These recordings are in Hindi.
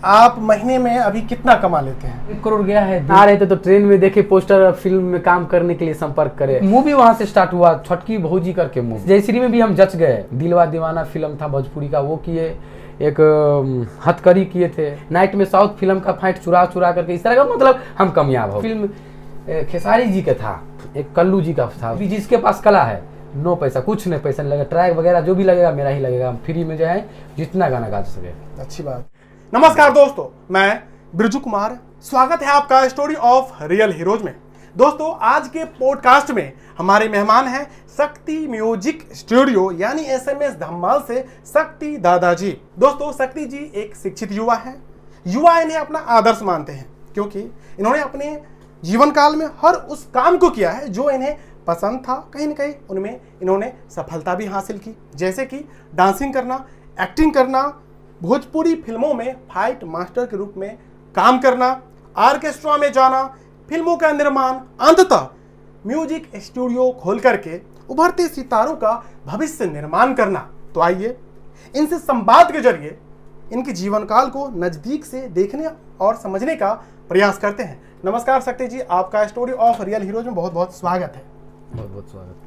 आप महीने में अभी कितना कमा लेते हैं? 1 करोड़ गया है। आ रहे थे तो ट्रेन में देखे पोस्टर, फिल्म में काम करने के लिए संपर्क करे। मूवी वहां से स्टार्ट हुआ, छटकी भौजी करके मूवी। जयश्री में भी हम जच गए। दिलवा दीवाना फिल्म था भोजपुरी का, वो किए। एक हथकड़ी किए थे। नाइट में साउथ फिल्म का फाइट चुरा करके, इस तरह का मतलब हम कामयाब हो। फिल्म खेसारी जी का था, एक कल्लू जी का था। जिसके पास कला है, नो पैसा, कुछ नहीं, पैसा नहीं लगेगा। ट्रैक वगैरह जो भी लगेगा मेरा ही लगेगा। फ्री में जो है जितना गाना गा सके। अच्छी बात। नमस्कार दोस्तों, मैं बिरजू कुमार, स्वागत है आपका स्टोरी ऑफ रियल हीरोज में। दोस्तों, आज के पॉडकास्ट में हमारे मेहमान हैं शक्ति म्यूजिक स्टूडियो यानी SMS धमाल से शक्ति दादाजी। दोस्तों, शक्ति जी एक शिक्षित युवा हैं। युवा इन्हें अपना आदर्श मानते हैं क्योंकि इन्होंने अपने जीवन काल में हर उस काम को किया है जो इन्हें पसंद था। कहीं न कहीं उनमें इन्होंने सफलता भी हासिल की, जैसे कि डांसिंग करना, एक्टिंग करना, भोजपुरी फिल्मों में फाइट मास्टर के रूप में काम करना, ऑर्केस्ट्रा में जाना, फिल्मों का निर्माण, अंततः म्यूजिक स्टूडियो खोल करके उभरते सितारों का भविष्य निर्माण करना। तो आइए इनसे संवाद के जरिए इनके जीवन काल को नजदीक से देखने और समझने का प्रयास करते हैं। नमस्कार शक्ति जी, आपका स्टोरी ऑफ रियल हीरोज में बहुत बहुत स्वागत है। बहुत बहुत स्वागत है।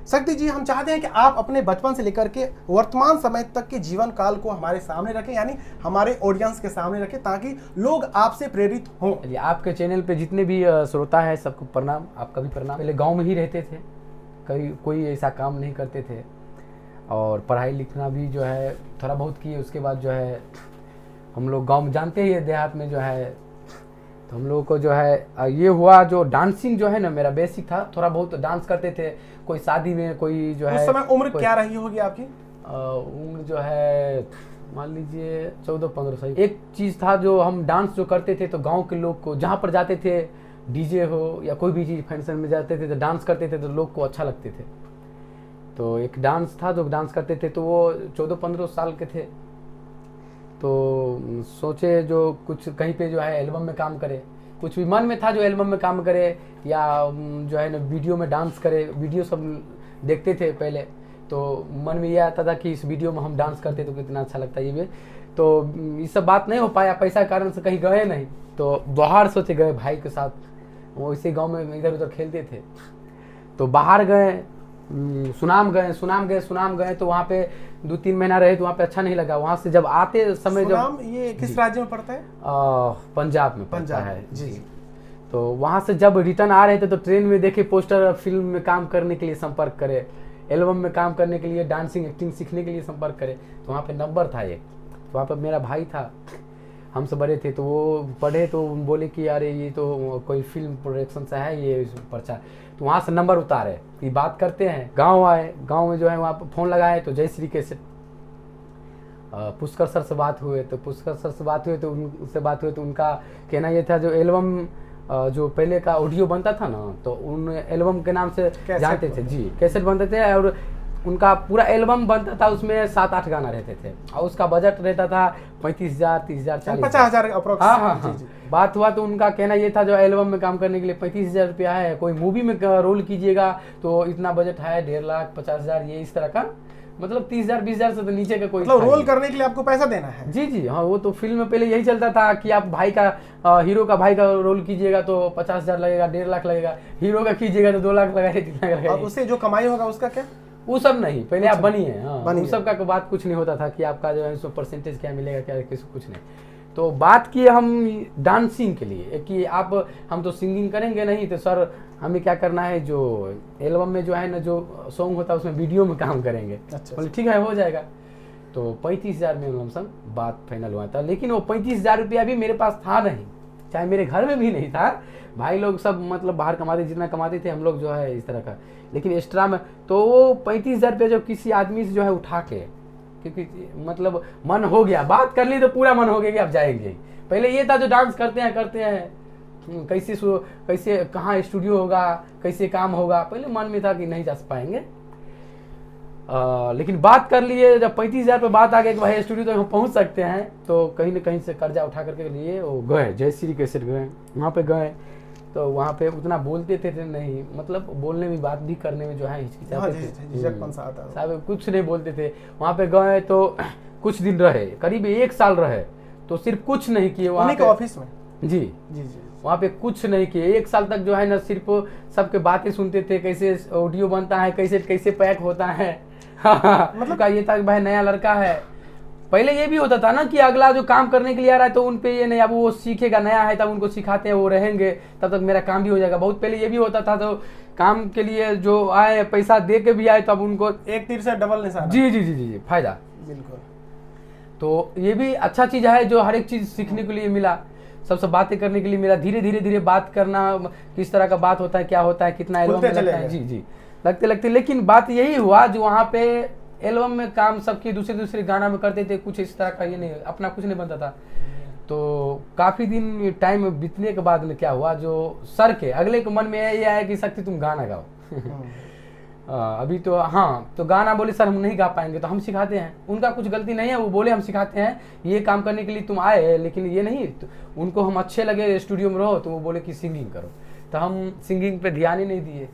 शक्ति जी, हम चाहते हैं कि आप अपने बचपन से लेकर के वर्तमान समय तक के जीवन काल को हमारे सामने रखें, यानी हमारे ऑडियंस के सामने रखें, ताकि लोग आपसे प्रेरित हों। आपके चैनल पे जितने भी श्रोता है सबको प्रणाम, आपका भी प्रणाम। पहले गांव में ही रहते थे, कोई ऐसा काम नहीं करते थे और पढ़ाई लिखना भी जो है थोड़ा बहुत किए। उसके बाद जो है हम लोग गाँव में, जानते ही है देहात में जो है, तो हम लोगों को जो है ये हुआ, जो डांसिंग जो है ना मेरा बेसिक था। थोड़ा बहुत डांस करते थे, कोई शादी में, कोई जो है। उस समय उम्र क्या रही होगी आपकी? उम्र जो है मान लीजिए 14-15 साल। एक चीज़ था जो हम डांस जो करते थे तो गांव के लोग को, जहाँ पर जाते थे डीजे हो या कोई भी चीज़ फंक्शन में जाते थे तो डांस करते थे तो लोग को अच्छा लगते थे। तो एक डांस था जो डांस करते थे, तो वो 14-15 साल के थे। तो सोचे जो कुछ कहीं पे जो है एल्बम में काम करे, कुछ भी मन में था जो एल्बम में काम करे या जो है ना वीडियो में डांस करे। वीडियो सब देखते थे पहले, तो मन में ये आता था कि इस वीडियो में हम डांस करते तो कितना अच्छा लगता है ये भी। तो ये सब बात नहीं हो पाया, पैसा के कारण से कहीं गए नहीं। तो बाहर सोचे गए भाई के साथ, वो इसी गाँव में इधर उधर खेलते थे। तो बाहर गए, सुनाम गए तो वहाँ पे 2-3 महीना रहे तो वहाँ पे अच्छा नहीं लगा। वहाँ से जब आते समय, जब ये किस राज्य में पड़ता है? पंजाब में पड़ता है जी। तो वहाँ से जब रिटर्न आ रहे थे तो ट्रेन में देखे पोस्टर, फिल्म में काम करने के लिए संपर्क करे, एल्बम में काम करने के लिए, डांसिंग एक्टिंग सीखने के लिए संपर्क करे। तो वहाँ पे नंबर था एक, तो वहाँ पर मेरा भाई था, हमसे बड़े थे। तो वो पढ़े तो बोले कि अरे ये तो कोई फिल्म प्रोडक्शन से है ये पर्चा। तो वहाँ से नंबर उतारे कि बात करते हैं। गांव आए, गांव में जो है वहाँ पर फ़ोन लगाए तो जयश्री के से पुष्कर सर से बात हुए। तो पुष्कर सर से बात हुए तो उनसे बात हुई तो उनका कहना ये था जो एल्बम जो पहले का ऑडियो बनता था ना, तो उन एल्बम के नाम से जानते थे जी, कैसेट बनते थे। और उनका पूरा एल्बम बनता था, उसमें 7-8 गाना रहते थे और उसका बजट रहता था 35,000, 30,000, 50,000। हाँ। बात हुआ तो उनका कहना ये था जो एल्बम में काम करने के लिए 35,000 रुपया है, कोई मूवी में रोल कीजिएगा तो इतना बजट है, 1.5 लाख, 50,000, ये इस तरह का। मतलब 30,000, 20,000 से तो नीचे का कोई, मतलब रोल करने के लिए आपको पैसा देना है। जी हाँ। वो तो फिल्म में पहले यही चलता था कि आप भाई का, हीरो का भाई का रोल कीजिएगा तो 50,000 लगेगा, 1.5 लाख लगेगा। हीरो का कीजिएगा तो 2 लाख लगाए, 3 लाख लगेगा। उससे जो कमाई होगा उसका क्या? वो सब नहीं, पहले आप बनिए। हाँ, वो सब का बात कुछ नहीं होता था कि आपका जो है सो परसेंटेज क्या मिलेगा, क्या कुछ नहीं। तो बात किए हम डांसिंग के लिए कि हम तो सिंगिंग करेंगे नहीं, तो सर हमें क्या करना है, जो एल्बम में जो है ना जो सॉन्ग होता है उसमें वीडियो में काम करेंगे। अच्छा, बोले ठीक है, हो जाएगा। तो 35,000 में लमसम बात फाइनल हुआ था। लेकिन वो 35,000 रुपया भी मेरे पास था नहीं, चाहे मेरे घर में भी नहीं था। भाई लोग सब मतलब बाहर कमाते, जितना कमाते थे हम लोग जो है इस तरह का। लेकिन एक्स्ट्रा में तो वो 35,000 रुपया जो किसी आदमी से जो है उठा के, क्योंकि मतलब मन हो गया, बात कर ली तो पूरा मन हो गया कि अब जाएंगे। पहले ये था जो डांस करते हैं कैसे कहाँ स्टूडियो होगा, कैसे काम होगा, पहले मन में था कि नहीं जा पाएंगे। लेकिन बात कर लिए, जब 35,000 पे बात आ गई कि भाई स्टूडियो तो हम पहुंच सकते हैं, तो कहीं ना कहीं से कर्जा उठा करके लिए वो गए, जयश्री कैसेट गए। वहाँ पे गए तो वहाँ पे उतना बोलते थे नहीं, मतलब बोलने में, बात भी करने में जो है हिचकिचाते थे, कुछ नहीं बोलते थे। वहाँ पे गए तो कुछ दिन रहे, करीब 1 साल रहे। तो सिर्फ कुछ नहीं किए वहाँ उन्हीं के पे। ऑफिस में? जी जी जी। वहाँ पे कुछ नहीं किए, 1 साल तक जो है ना सिर्फ सबके बातें सुनते थे, कैसे ऑडियो बनता है, कैसे कैसे पैक होता है। मतलब का ये था कि भाई नया लड़का है। पहले ये भी होता था ना कि अगला जो काम करने के लिए आ रहा है तो उन पे ये नहीं, अब वो सीखेगा, नया है तब उनको सिखाते हैं, वो रहेंगे तब तक मेरा काम भी हो जाएगा। बहुत पहले ये भी होता था, तो काम के लिए जो आए पैसा दे के भी आए तब उनको एक तीर से डबल निशाना। जी जी जी जी जी फायदा। बिल्कुल। तो ये भी अच्छा चीज़ है, जो हर एक चीज़ सीखने के लिए मिला, सबसे बातें करने के लिए मिला, धीरे धीरे धीरे बात करना, किस तरह का बात होता है, क्या होता है, कितना एल्बम में लगता है। जी जी लगते लगते, लेकिन बात यही हुआ जो वहाँ पे एल्बम में काम सबके दूसरे दूसरे गाना में करते थे, कुछ इस तरह का ये नहीं, अपना कुछ नहीं बनता था। तो काफ़ी दिन टाइम बीतने के बाद में क्या हुआ, जो सर के अगले के मन में ये आया कि शक्ति तुम गाना गाओ। अभी तो हाँ, तो गाना बोले सर हम नहीं गा पाएंगे, तो हम सिखाते हैं। उनका कुछ गलती नहीं है, वो बोले हम सिखाते हैं, ये काम करने के लिए तुम आए, लेकिन ये नहीं तो उनको हम अच्छे लगे स्टूडियो में रहो, तो वो बोले कि सिंगिंग करो, तो हम सिंगिंग पे ध्यान ही नहीं दिए।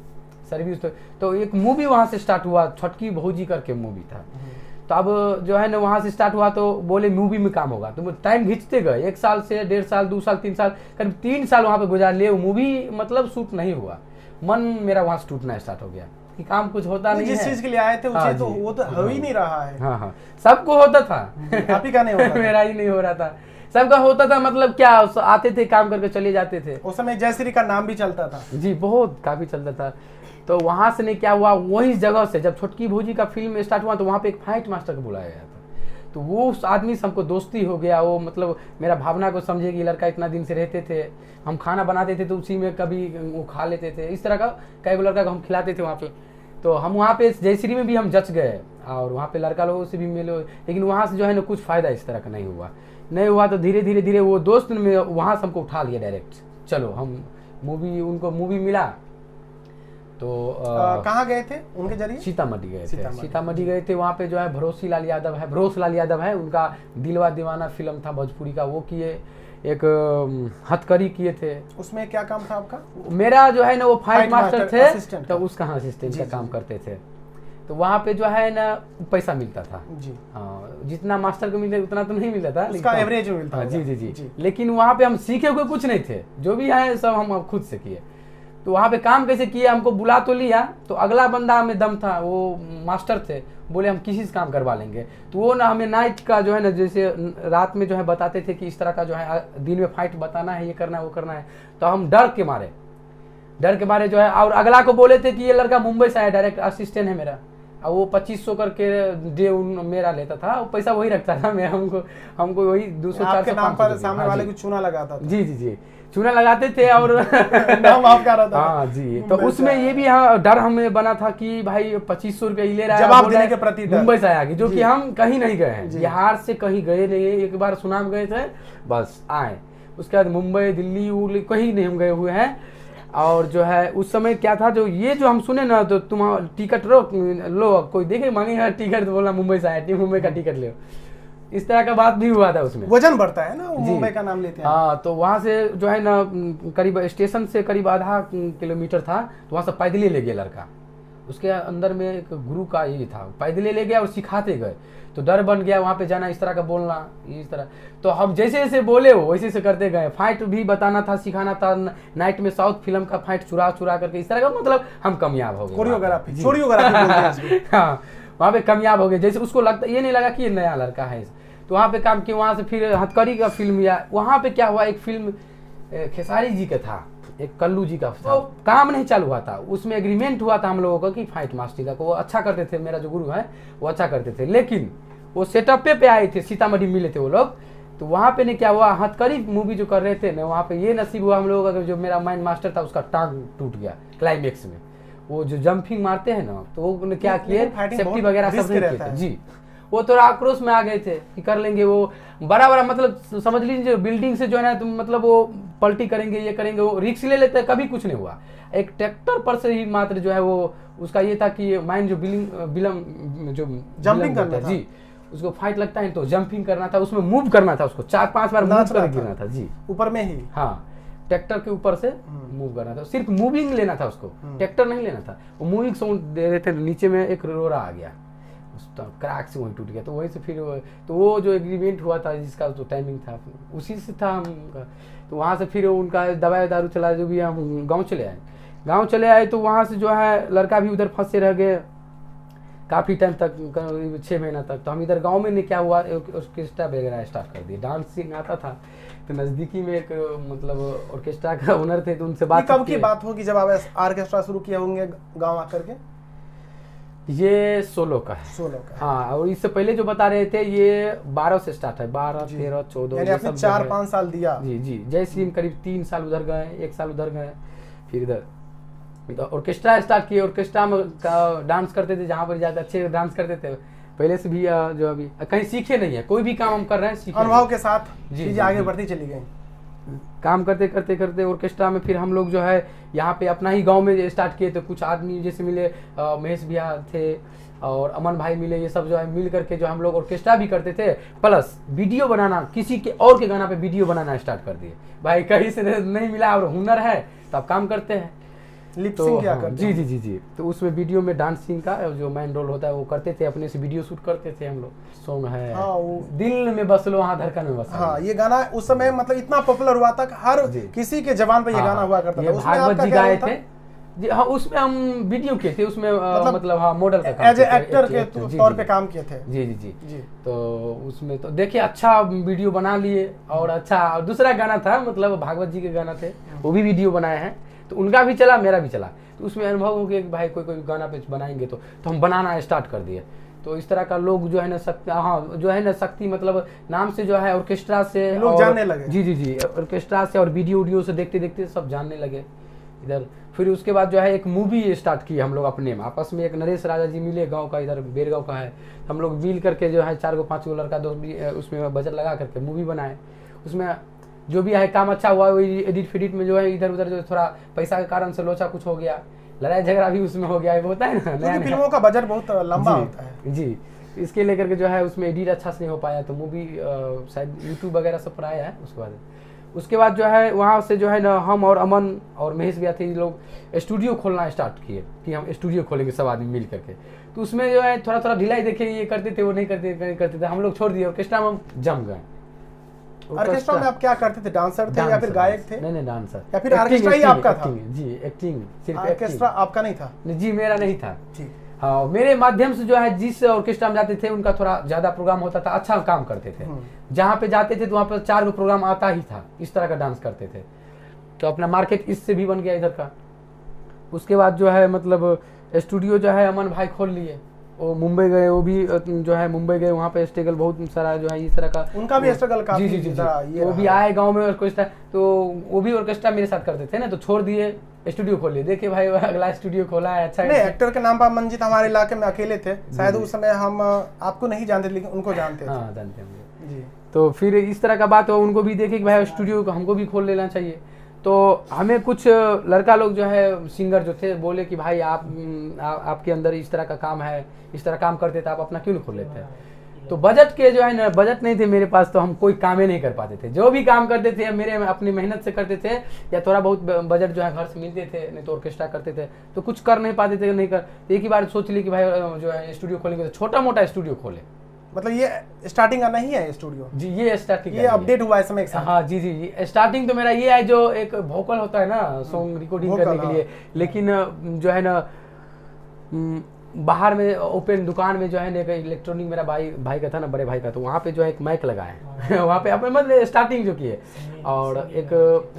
सर्विस तो एक मूवी वहाँ से स्टार्ट हुआ, छटकी भौजी करके मूवी था। तो अब जो है ना वहाँ से स्टार्ट हुआ, तो बोले मूवी में काम होगा, तो टाइम खींचते गए, 1 साल से 1.5 साल 2 साल 3 साल करीब 3 साल वहाँ पे गुजार लिए। मूवी मतलब शूट नहीं हुआ, मन मेरा वहाँ से टूटना स्टार्ट हो गया कि काम कुछ होता नहीं है। जिस चीज के लिए आए थे हाँ उसे तो वो तो हो ही नहीं रहा है। हाँ हाँ सबको होता था, आप ही का नहीं होता मेरा ही नहीं हो रहा था, सबका होता था। मतलब क्या आते थे काम करके चले जाते थे। उस समय जयश्री का नाम भी चलता था। जी बहुत काफी चलता था। तो वहां से नहीं क्या हुआ, वही जगह से जब छुटकी भौजी का फिल्म स्टार्ट हुआ तो वहां पे एक फाइट मास्टर को बुलाया गया था। तो वो उस आदमी से हमको दोस्ती हो गया। वो मतलब मेरा भावना को समझे कि लड़का इतना दिन से रहते थे, हम खाना बनाते थे तो उसी में कभी वो खा लेते थे, इस तरह का कई गो लड़का को हम खिलाते थे वहाँ पे। तो हम वहाँ पे जयश्री में भी हम जच गए और वहाँ पे लड़का लोगों से भी मिले, लेकिन वहाँ से जो है ना कुछ फ़ायदा इस तरह का नहीं हुआ। तो धीरे धीरे धीरे वो दोस्त ने वहाँ से हमको उठा लिया डायरेक्ट, चलो हम उनको मूवी मिला। तो कहाँ गए थे उनके जरिए? सीतामढ़ी गए थे। सीतामढ़ी गए थे, वहाँ पे जो है भरोस लाल यादव है, उनका दिलवा दीवाना फिल्म था भोजपुरी का, वो किए। एक हथकड़ी किए थे। उसमें क्या काम था आपका? मेरा जो है ना वो फाइट मास्टर थे, तो उसका असिस्टेंट का काम करते थे। तो वहाँ पे जो है ना पैसा मिलता था जी। हाँ जितना मास्टर को मिलता उतना तो नहीं मिलता था, उसका एवरेज मिलता था। जी जी जी। लेकिन वहाँ पे हम सीखे हुए कुछ नहीं थे, जो भी है सब हम खुद से किए। तो वहाँ पे काम कैसे किया, हमको बुला तो लिया, तो अगला बंदा में दम था, वो मास्टर थे, बोले हम किसी से काम करवा लेंगे। तो वो ना हमें नाइट का जो है ना, जैसे रात में जो है बताते थे कि इस तरह का जो है दिन में फाइट बताना है, ये करना है वो करना है। तो हम डर के मारे जो है, और अगला को बोले थे कि ये लड़का मुंबई से आया, डायरेक्ट असिस्टेंट है मेरा, और वो 2500 करके डे मेरा लेता था, वो पैसा वही रखता था। मैं हमको वही 200-400 नाम पर सामने वाले को चूना लगाता था। जी जी जी चूना लगाते थे और नाम आपका रहता था। हाँ जी। तो उसमें ये भी डर हमें बना था कि भाई 2500 रुपये ले रहा है, जवाब देने के प्रति मुंबई से आया, जो कि हम कहीं नहीं गए हैं, बिहार से कहीं गए नहीं है। एक बार सुनाम गए थे बस आए, उसके बाद मुंबई दिल्ली कहीं नहीं हम गए हुए हैं। और जो है उस समय क्या था, जो ये जो हम सुने ना, तो तुम टिकट लो, कोई देखे मांगे टिकट, तो बोला मुंबई से आया, मुंबई का टिकट लो, इस तरह का बात भी हुआ था। उसमें वजन बढ़ता है ना, मुंबई का नाम लेते हैं। हाँ तो वहाँ से जो है ना करीब स्टेशन से करीब आधा किलोमीटर था, तो वहाँ से पैदल ले गया लड़का। उसके अंदर में एक गुरु का ये था, पैदल ले गया और सिखाते गए। तो डर बन गया वहाँ पे जाना, इस तरह का बोलना, इस तरह। तो हम जैसे जैसे बोले वो वैसे से करते गए। फाइट भी बताना था, सिखाना था, नाइट में साउथ फिल्म का फाइट चुरा करके, इस तरह का, मतलब हम कामयाब हो गए। कोरियोग्राफी हाँ वहाँ पे कामयाब हो गए। जैसे उसको लगता, ये नहीं लगा कि ये नया लड़का है, तो वहाँ पे काम किया। वहाँ से फिर हथकड़ी का फिल्म या वहाँ पे क्या हुआ, एक फिल्म खेसारी जी का था, एक कल्लू जी का था, काम नहीं चालू हुआ था। उसमें एग्रीमेंट हुआ था हम लोगों का कि फाइट मास्टर का वो अच्छा करते थे, मेरा जो गुरु है वो अच्छा करते थे, लेकिन वो सेटअप पे आए थे, सीतामढ़ी मिले थे वो लोग। तो वहाँ पे ने क्या हुआ, हथकड़ी मूवी जो कर रहे थे ना, वहाँ पे ये नसीब हुआ हम लोगों का, जो मेरा माइंड मास्टर था उसका टांग टूट गया क्लाइमेक्स में। वो जो जंपिंग मारते हैं ना, तो वो क्या किए, सेफ्टी वगैरह सब नहीं किए जी। वो थोड़ा आक्रोश में आ गए थे कि कर लेंगे वो बड़ा, मतलब समझ लीजिए बिल्डिंग से जो है ना, तुम मतलब वो पलटी करेंगे, ये करेंगे, वो रिस्क ले लेते हैं, कभी कुछ नहीं हुआ। एक ट्रैक्टर पर से ही मात्र जो है वो उसका ये था कि माइंड जो जंपिंग करना था जी, उसको फाइट लगता है तो जंपिंग करना था, उसमें मूव करना था, उसको 4-5 बार मूव करके गिरना था जी, ऊपर में ही। हाँ ट्रैक्टर के ऊपर से मूव करना था, सिर्फ मूविंग लेना था उसको, ट्रैक्टर नहीं लेना था। वो मूविंग साउंड दे रहे थे, नीचे में एक रोरा आ गया, क्रैक से वहीं टूट गया। तो वहीं से फिर तो वो जो एग्रीमेंट हुआ था जिसका तो टाइमिंग था उसी से था हम। तो वहाँ से फिर उनका दवाई दारू चला जो भी हम गाँव चले आए। गाँव चले आए तो वहाँ से जो है लड़का भी उधर फंसे रह गए काफ़ी टाइम तक, करीब 6 महीना तक। तो हम इधर गांव में ने क्या हुआ ऑर्केस्ट्रा वगैरह स्टार्ट कर दिए। डांसिंग आता था तो नज़दीकी में एक मतलब ऑर्केस्ट्रा का ओनर थे तो उनसे बात कब की बात होगी जब आप ऑर्केस्ट्रा शुरू किए होंगे गांव आकर के? ये 16 का है। 16 का। हाँ, और इससे पहले जो बता रहे थे ये 12 से स्टार्ट है, 12, 13, 14 यानी आपने 4-5 साल दिया। जी जी। जय श्री में करीब 3 साल उधर गए, 1 साल उधर गए, फिर इधर तो ऑर्केस्ट्रा स्टार्ट किए। ऑर्केस्ट्रा में का डांस करते थे, जहाँ पर जाते अच्छे डांस करते थे पहले से भी। जो अभी कहीं सीखे नहीं है, कोई भी काम हम कर रहे हैं सीखे अनुभव के साथ जी, चीजें आगे बढ़ती चली गई। काम करते करते करते ऑर्केस्ट्रा में फिर हम लोग जो है यहाँ पे अपना ही गांव में स्टार्ट किए। तो कुछ आदमी जैसे मिले, महेश भैया थे और अमन भाई मिले, ये सब जो है मिल करके जो हम लोग ऑर्केस्ट्रा भी करते थे, प्लस वीडियो बनाना, किसी के और के गाना पे वीडियो बनाना स्टार्ट कर दिए। भाई कहीं से नहीं मिला और हुनर है तो आप काम करते हैं। लिपसिंग क्या करते जी जी जी जी। तो उसमें वीडियो में डांसिंग का जो मेन रोल होता है वो करते थे, अपने से वीडियो शूट करते थे हम लोग। सॉन्ग है हाँ, वो दिल में बस लो हाँ धड़कन में बस। हाँ, ये गाना उस समय मतलब इतना पॉपुलर हुआ था कि हर किसी के जबान पे ये गाना हुआ करता था। उसमें भागवत जी गाए थे जी। हाँ, उसमें हम वीडियो किए थे, उसमें मतलब हाँ मॉडल का काम, एज एक्टर के तौर पे काम किए थे। जी जी जी जी। तो उसमें तो देखिए अच्छा वीडियो बना लिए। और अच्छा दूसरा गाना था, मतलब भागवत जी के गाना थे, वो भी वीडियो बनाए हैं। तो उनका भी चला, मेरा भी चला। तो उसमें अनुभव हो गया कि भाई कोई गाना पे बनाएंगे तो हम बनाना स्टार्ट कर दिए। तो इस तरह का लोग जो है ना शक्ति, हाँ जो है ना शक्ति मतलब नाम से जो है ऑर्केस्ट्रा से लोग जानने लगे। जी जी जी, ऑर्केस्ट्रा से और वीडियो से देखते देखते सब जानने लगे इधर। फिर उसके बाद जो है एक मूवी स्टार्ट की हम लोग अपने में, आपस में। एक नरेश राजा जी मिले, गांव का, इधर बेरगांव का है। हम लोग मिल करके जो है 4-5 लड़का दोस्त उसमें बजट लगा करके मूवी बनाए। उसमें जो भी है काम अच्छा हुआ, वही एडिट फिडिट में जो है इधर उधर जो थोड़ा पैसा के कारण से लोचा कुछ हो गया, लड़ाई झगड़ा भी उसमें हो गया, होता है ना। नया फिल्मों का बजट बहुत लंबा होता है जी। इसके लेकर के जो है उसमें एडिट अच्छा से नहीं हो पाया, तो मूवी शायद यूट्यूब वगैरह सब पर आया है। उसके बाद जो है वहाँ से जो है ना हम और अमन और महेश भैया थे, लोग स्टूडियो खोलना स्टार्ट किए कि हम स्टूडियो खोलेंगे सब आदमी मिल करके। तो उसमें जो है थोड़ा थोड़ा ढिलाई देखे, ये करते थे वो नहीं करते थे, हम लोग छोड़ दिए। ऑर्केस्ट्रा में हम जम गए। ऑर्केस्ट्रा में आप क्या करते थे? डांसर थे या फिर गायक थे? नहीं डांसर। या फिर ऑर्केस्ट्रा ही आपका था? जी एक्टिंग, सिर्फ ऑर्केस्ट्रा आपका नहीं था? जी मेरा नहीं था। ठीक। हाँ, मेरे माध्यम से जो है जिस ऑर्केस्ट्रा में जाते थे उनका थोड़ा ज्यादा प्रोग्राम होता था, अच्छा काम करते थे। जहाँ पे जाते थे तो वहाँ पर 4 गो प्रोग्राम आता ही था, इस तरह का डांस करते थे। तो अपना मार्केट इससे भी बन गया इधर का। उसके बाद जो है मतलब स्टूडियो जो है अमन भाई खोल लिए, वो मुंबई गए, वो भी जो है मुंबई गए, वहाँ पे स्ट्रगल बहुत सारा जो है इस तरह का, उनका भी स्ट्रगल काफी। जी जी जी। वो भी आए गांव में ऑर्केस्ट्रा, तो वो भी ऑर्केस्ट्रा मेरे साथ करते थे ना, तो छोड़ दिए, स्टूडियो खोल लिए। देखिए भाई अगला स्टूडियो खोला है, अच्छा। नहीं, एक्टर के नाम पर मंजित हमारे इलाके में अकेले थे शायद, उस समय हम आपको नहीं जानते लेकिन उनको जानते थे। हाँ जानते हैं जी। तो फिर इस तरह का बात हो, उनको भी देखे कि भाई स्टूडियो हमको भी खोल लेना चाहिए। तो हमें कुछ लड़का लोग जो है सिंगर जो थे बोले कि भाई आपके अंदर इस तरह का काम है, इस तरह काम करते थे, आप अपना क्यों नहीं खोल लेते हैं। तो बजट के जो है ना, बजट नहीं थे मेरे पास, तो हम कोई काम ही नहीं कर पाते थे। जो भी काम करते थे मेरे अपनी मेहनत से करते थे, या थोड़ा बहुत बजट जो है घर से मिलते थे, नहीं तो ऑर्केस्ट्रा करते थे, तो कुछ कर नहीं पाते थे। नहीं कर तो एक ही बार सोच ली कि भाई जो है स्टूडियो खोलेंगे, तो छोटा मोटा स्टूडियो खोले। मतलब ये स्टार्टिंग का नहीं है स्टूडियो? जी ये स्टार्टिंग, ये अपडेट हुआ है समय के साथ। हाँ जी जी जी। स्टार्टिंग तो मेरा ये है, जो एक वोकल होता है ना सॉन्ग रिकॉर्डिंग करने के लिए, लेकिन जो है ना बाहर में ओपन दुकान में जो है ना एक इलेक्ट्रॉनिक, मेरा भाई का था ना, बड़े भाई का, तो वहाँ पे जो है एक माइक लगाए हैं वहाँ पे अपने मतलब स्टार्टिंग जो की है। और एक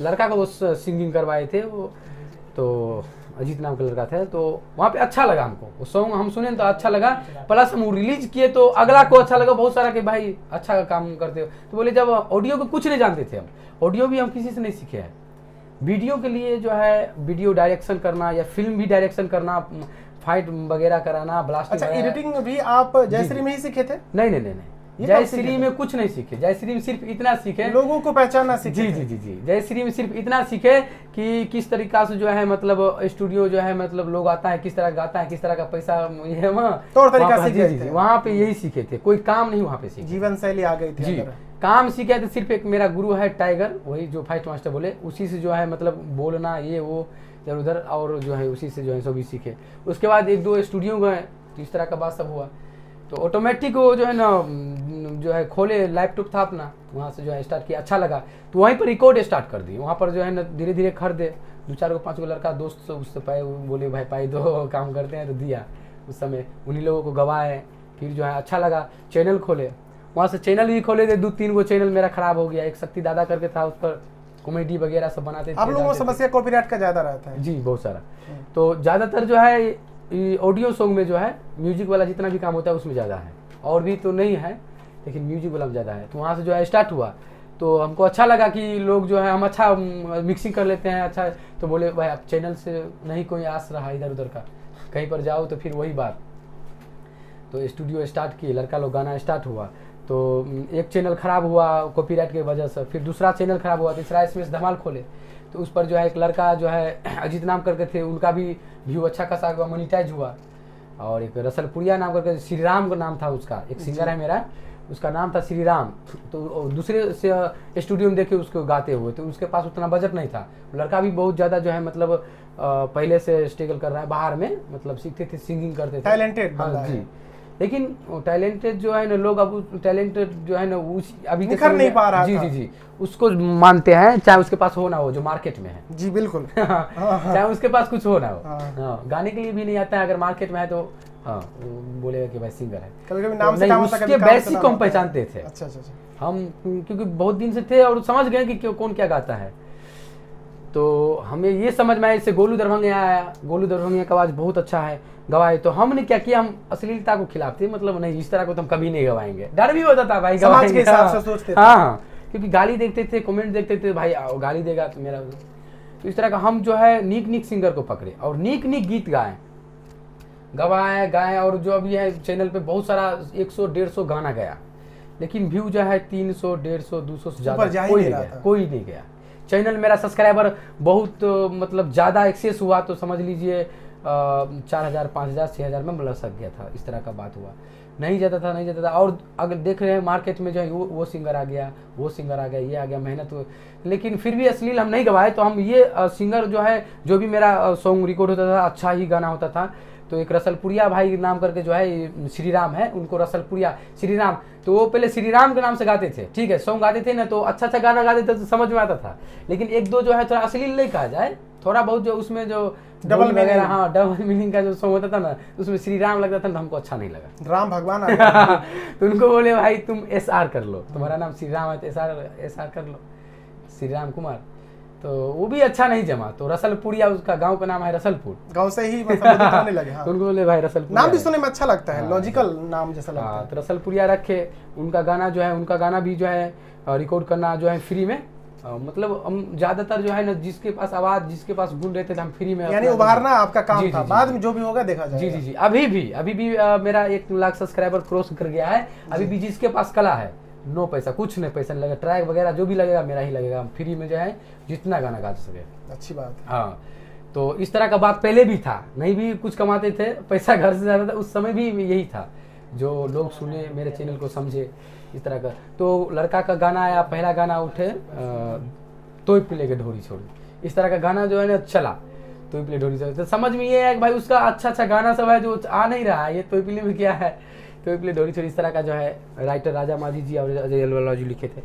लड़का को वो सिंगिंग करवाए थे, वो तो अजीत नाम का लड़का था। तो वहाँ पे अच्छा लगा हमको, वो सॉन्ग हम सुने तो अच्छा लगा, प्लस हम रिलीज किए तो अगला को अच्छा लगा बहुत सारा कि भाई अच्छा काम करते हो। तो बोले जब ऑडियो को कुछ नहीं जानते थे हम, ऑडियो भी हम किसी से नहीं सीखे हैं। वीडियो के लिए जो है वीडियो डायरेक्शन करना या फिल्म भी डायरेक्शन करना, फाइट वगैरह कराना, ब्लास्टिंग। अच्छा, एडिटिंग भी आप जयश्री में ही सीखे थे? नहीं, जयश्री में कुछ नहीं सीखे। जयश्री में सिर्फ इतना सीखे, लोगों को पहचानना सीखे। जी। जयश्री में सिर्फ इतना सीखे कि किस तरीका से जो है मतलब स्टूडियो जो है मतलब लोग आता है, किस तरह गाता है, किस तरह का पैसा ये वहाँ तौर तरीका सीख गए थे। वहाँ पे यही सीखे थे, कोई काम नहीं वहाँ पे सीखे, जीवन शैली आ गई थी जी। काम सीखे थे सिर्फ एक मेरा गुरु है टाइगर, वही जो फाइट मास्टर बोले, उसी से जो है मतलब बोलना ये वो इधर उधर, और जो है उसी से जो है सभी सीखे। उसके बाद 1-2 स्टूडियो गए, तो इस तरह का बात सब हुआ। तो ऑटोमेटिक वो जो है ना जो है खोले, लैपटॉप था अपना, वहाँ से जो है स्टार्ट किया, अच्छा लगा तो वहीं पर रिकॉर्ड स्टार्ट कर दी। वहाँ पर जो है ना धीरे धीरे खरीदे, 2-4 5 लड़का दोस्त से उससे पाए, बोले भाई पाई दो काम करते हैं, तो दिया। उस समय उन्हीं लोगों को गवाए, फिर जो है अच्छा लगा, चैनल खोले, वहाँ से चैनल भी खोले थे। 2-3 गो चैनल मेरा खराब हो गया। एक शक्ति दादा करके था, उस पर कॉमेडी वगैरह सब बनाते थे। आप लोगों को समस्या कॉपीराइट का ज्यादा रहता है जी, बहुत सारा। तो ज़्यादातर जो है ऑडियो सॉन्ग में जो है म्यूजिक वाला जितना भी काम होता है उसमें ज़्यादा है, और भी तो नहीं है लेकिन म्यूजिक वाला में ज़्यादा है। तो वहाँ से जो है स्टार्ट हुआ, तो हमको अच्छा लगा कि लोग जो है हम अच्छा मिक्सिंग कर लेते हैं, अच्छा। तो बोले भाई आप चैनल से नहीं कोई आस रहा इधर उधर का, कहीं पर जाओ तो फिर वही बात। तो स्टूडियो स्टार्ट किए, लड़का लोग गाना स्टार्ट हुआ। तो एक चैनल ख़राब हुआ कॉपीराइट की वजह से, फिर दूसरा चैनल ख़राब हुआ, तीसरा इसमें धमाल खोले। तो उस पर जो है एक लड़का जो है अजीत नाम करके थे, उनका भी व्यू अच्छा खासा मोनिटाइज हुआ। और एक रसलपुरिया नाम करके, श्री राम का नाम था उसका, एक सिंगर है मेरा, उसका नाम था श्री राम। तो दूसरे से स्टूडियो में देखे उसको गाते हुए, तो उसके पास उतना बजट नहीं था। लड़का भी बहुत ज़्यादा जो है मतलब पहले से स्ट्रगल कर रहा है, बाहर में मतलब सीखते थे, सिंगिंग करते थे, टैलेंटेड। हाँ जी। लेकिन टैलेंटेड जो है ना, लोग अब टैलेंटेड जो है ना उस अभी निखर नहीं पा रहा जी था। जी जी, उसको मानते हैं, चाहे उसके पास हो ना हो, जो मार्केट में है। जी बिल्कुल। चाहे उसके पास कुछ हो ना हो, हाँ। गाने के लिए भी नहीं आता है, अगर मार्केट में है तो हाँ बोलेगा कि भाई सिंगर है। कभी-कभी नाम से नहीं, काम होता है, उसके कभी काम से बेसिक नाम को हम होता है। पहचानते थे अच्छा अच्छा अच्छा। हम, क्योंकि बहुत दिन से थे और समझ गए कि कौन क्या गाता है। तो हमें ये समझ में आया, इससे गोलू दरभंगिया आया, गोलू दरभंगिया का आवाज़ बहुत अच्छा है, गवाए। तो हमने क्या किया, हम अश्लीलता को खिलाफ थे, मतलब नहीं इस तरह को तो हम कभी नहीं गवाएंगे, डर भी होता था भाई समाज के हिसाब से सोचते थे। हाँ, क्योंकि गाली देखते थे, कमेंट देखते थे, भाई गाली देगा तो मेरा। तो इस तरह का हम जो है नीक सिंगर को पकड़े और नीक गीत गाए। और जो अभी है चैनल पे बहुत सारा 100-150 गाना गया, लेकिन व्यू जो है 300, 150, 200 से ज़्यादा कोई नहीं गया। चैनल मेरा सब्सक्राइबर बहुत मतलब ज़्यादा एक्सेस हुआ, तो समझ लीजिए 4000, 5000, 6000 में लसक गया था। इस तरह का बात हुआ, नहीं जाता था। और अगर देख रहे हैं मार्केट में जो है वो सिंगर आ गया, वो सिंगर आ गया, ये आ गया, मेहनत लेकिन फिर भी अश्लील हम नहीं गवाए। तो हम ये सिंगर जो है, जो भी मेरा सॉन्ग रिकॉर्ड होता था अच्छा ही गाना होता था। तो एक रसलपुरिया भाई नाम करके जो है श्री राम है, उनको रसलपुरिया श्री राम, तो वो पहले श्री राम के नाम से गाते थे, ठीक है, सॉन्ग गाते थे ना, तो अच्छा गाना गाते थे तो समझ में आता था। लेकिन एक दो जो है थोड़ा अश्लील नहीं कहा जाए, थोड़ा बहुत जो उसमें जो डबल वगैरह, हाँ डबल मीनिंग का जो सॉन्ग होता था ना, उसमें श्री राम लगता था ना, हमको अच्छा नहीं लगा। राम भगवान आ गया। तो उनको बोले भाई तुम SR कर लो, तुम्हारा नाम श्री राम है तो SR कर लो, श्री राम कुमार। तो वो भी अच्छा नहीं जमा। तो रसलपुरिया, उसका गांव का नाम है रसलपुर, गांव से ही मतलब होने लगे। हाँ। तो उनको बोले भाई रसलपुर, नाम भी सुनने में अच्छा लगता है, हाँ, लॉजिकल नाम जैसा लगता है। तो रसलपुरिया रखे। उनका गाना जो है, उनका गाना भी जो है रिकॉर्ड करना जो है फ्री में, मतलब हम ज्यादातर जो है ना, जिसके पास आवाज, जिसके पास गुण रहते थे, हम फ्री में, यानी उभारना आपका काम था। बाद में जो भी होगा देखा जाएगा। जी। अभी भी मेरा 1 लाख सब्सक्राइबर क्रॉस कर गया है। अभी भी जिसके पास कला है, नो पैसा, कुछ नहीं, पैसा नहीं लगेगा, ट्रैक वगैरह जो भी लगेगा मेरा ही लगेगा, फ्री में जो है जितना गाना गा सके। अच्छी बात है। हाँ, तो इस तरह का बात पहले भी था, नहीं भी कुछ कमाते थे, पैसा घर से जाता था, उस समय भी यही था, जो लोग सुने, मेरे चैनल को समझे, इस तरह का। तो लड़का का गाना आया, पहला गाना उठे तोय पिले के ढोरी छोड़ी, इस तरह का गाना जो है ना चला, तोय पिले ढोरी छोड़ी। तो समझ में ये है कि भाई उसका अच्छा गाना सब है जो आ नहीं रहा है, ये तोय पिले में क्या है, तोय पिले ढोरी छोड़ी, इस तरह का जो है राइटर राजा माझी जी और अजय अलवाला जी लिखे थे।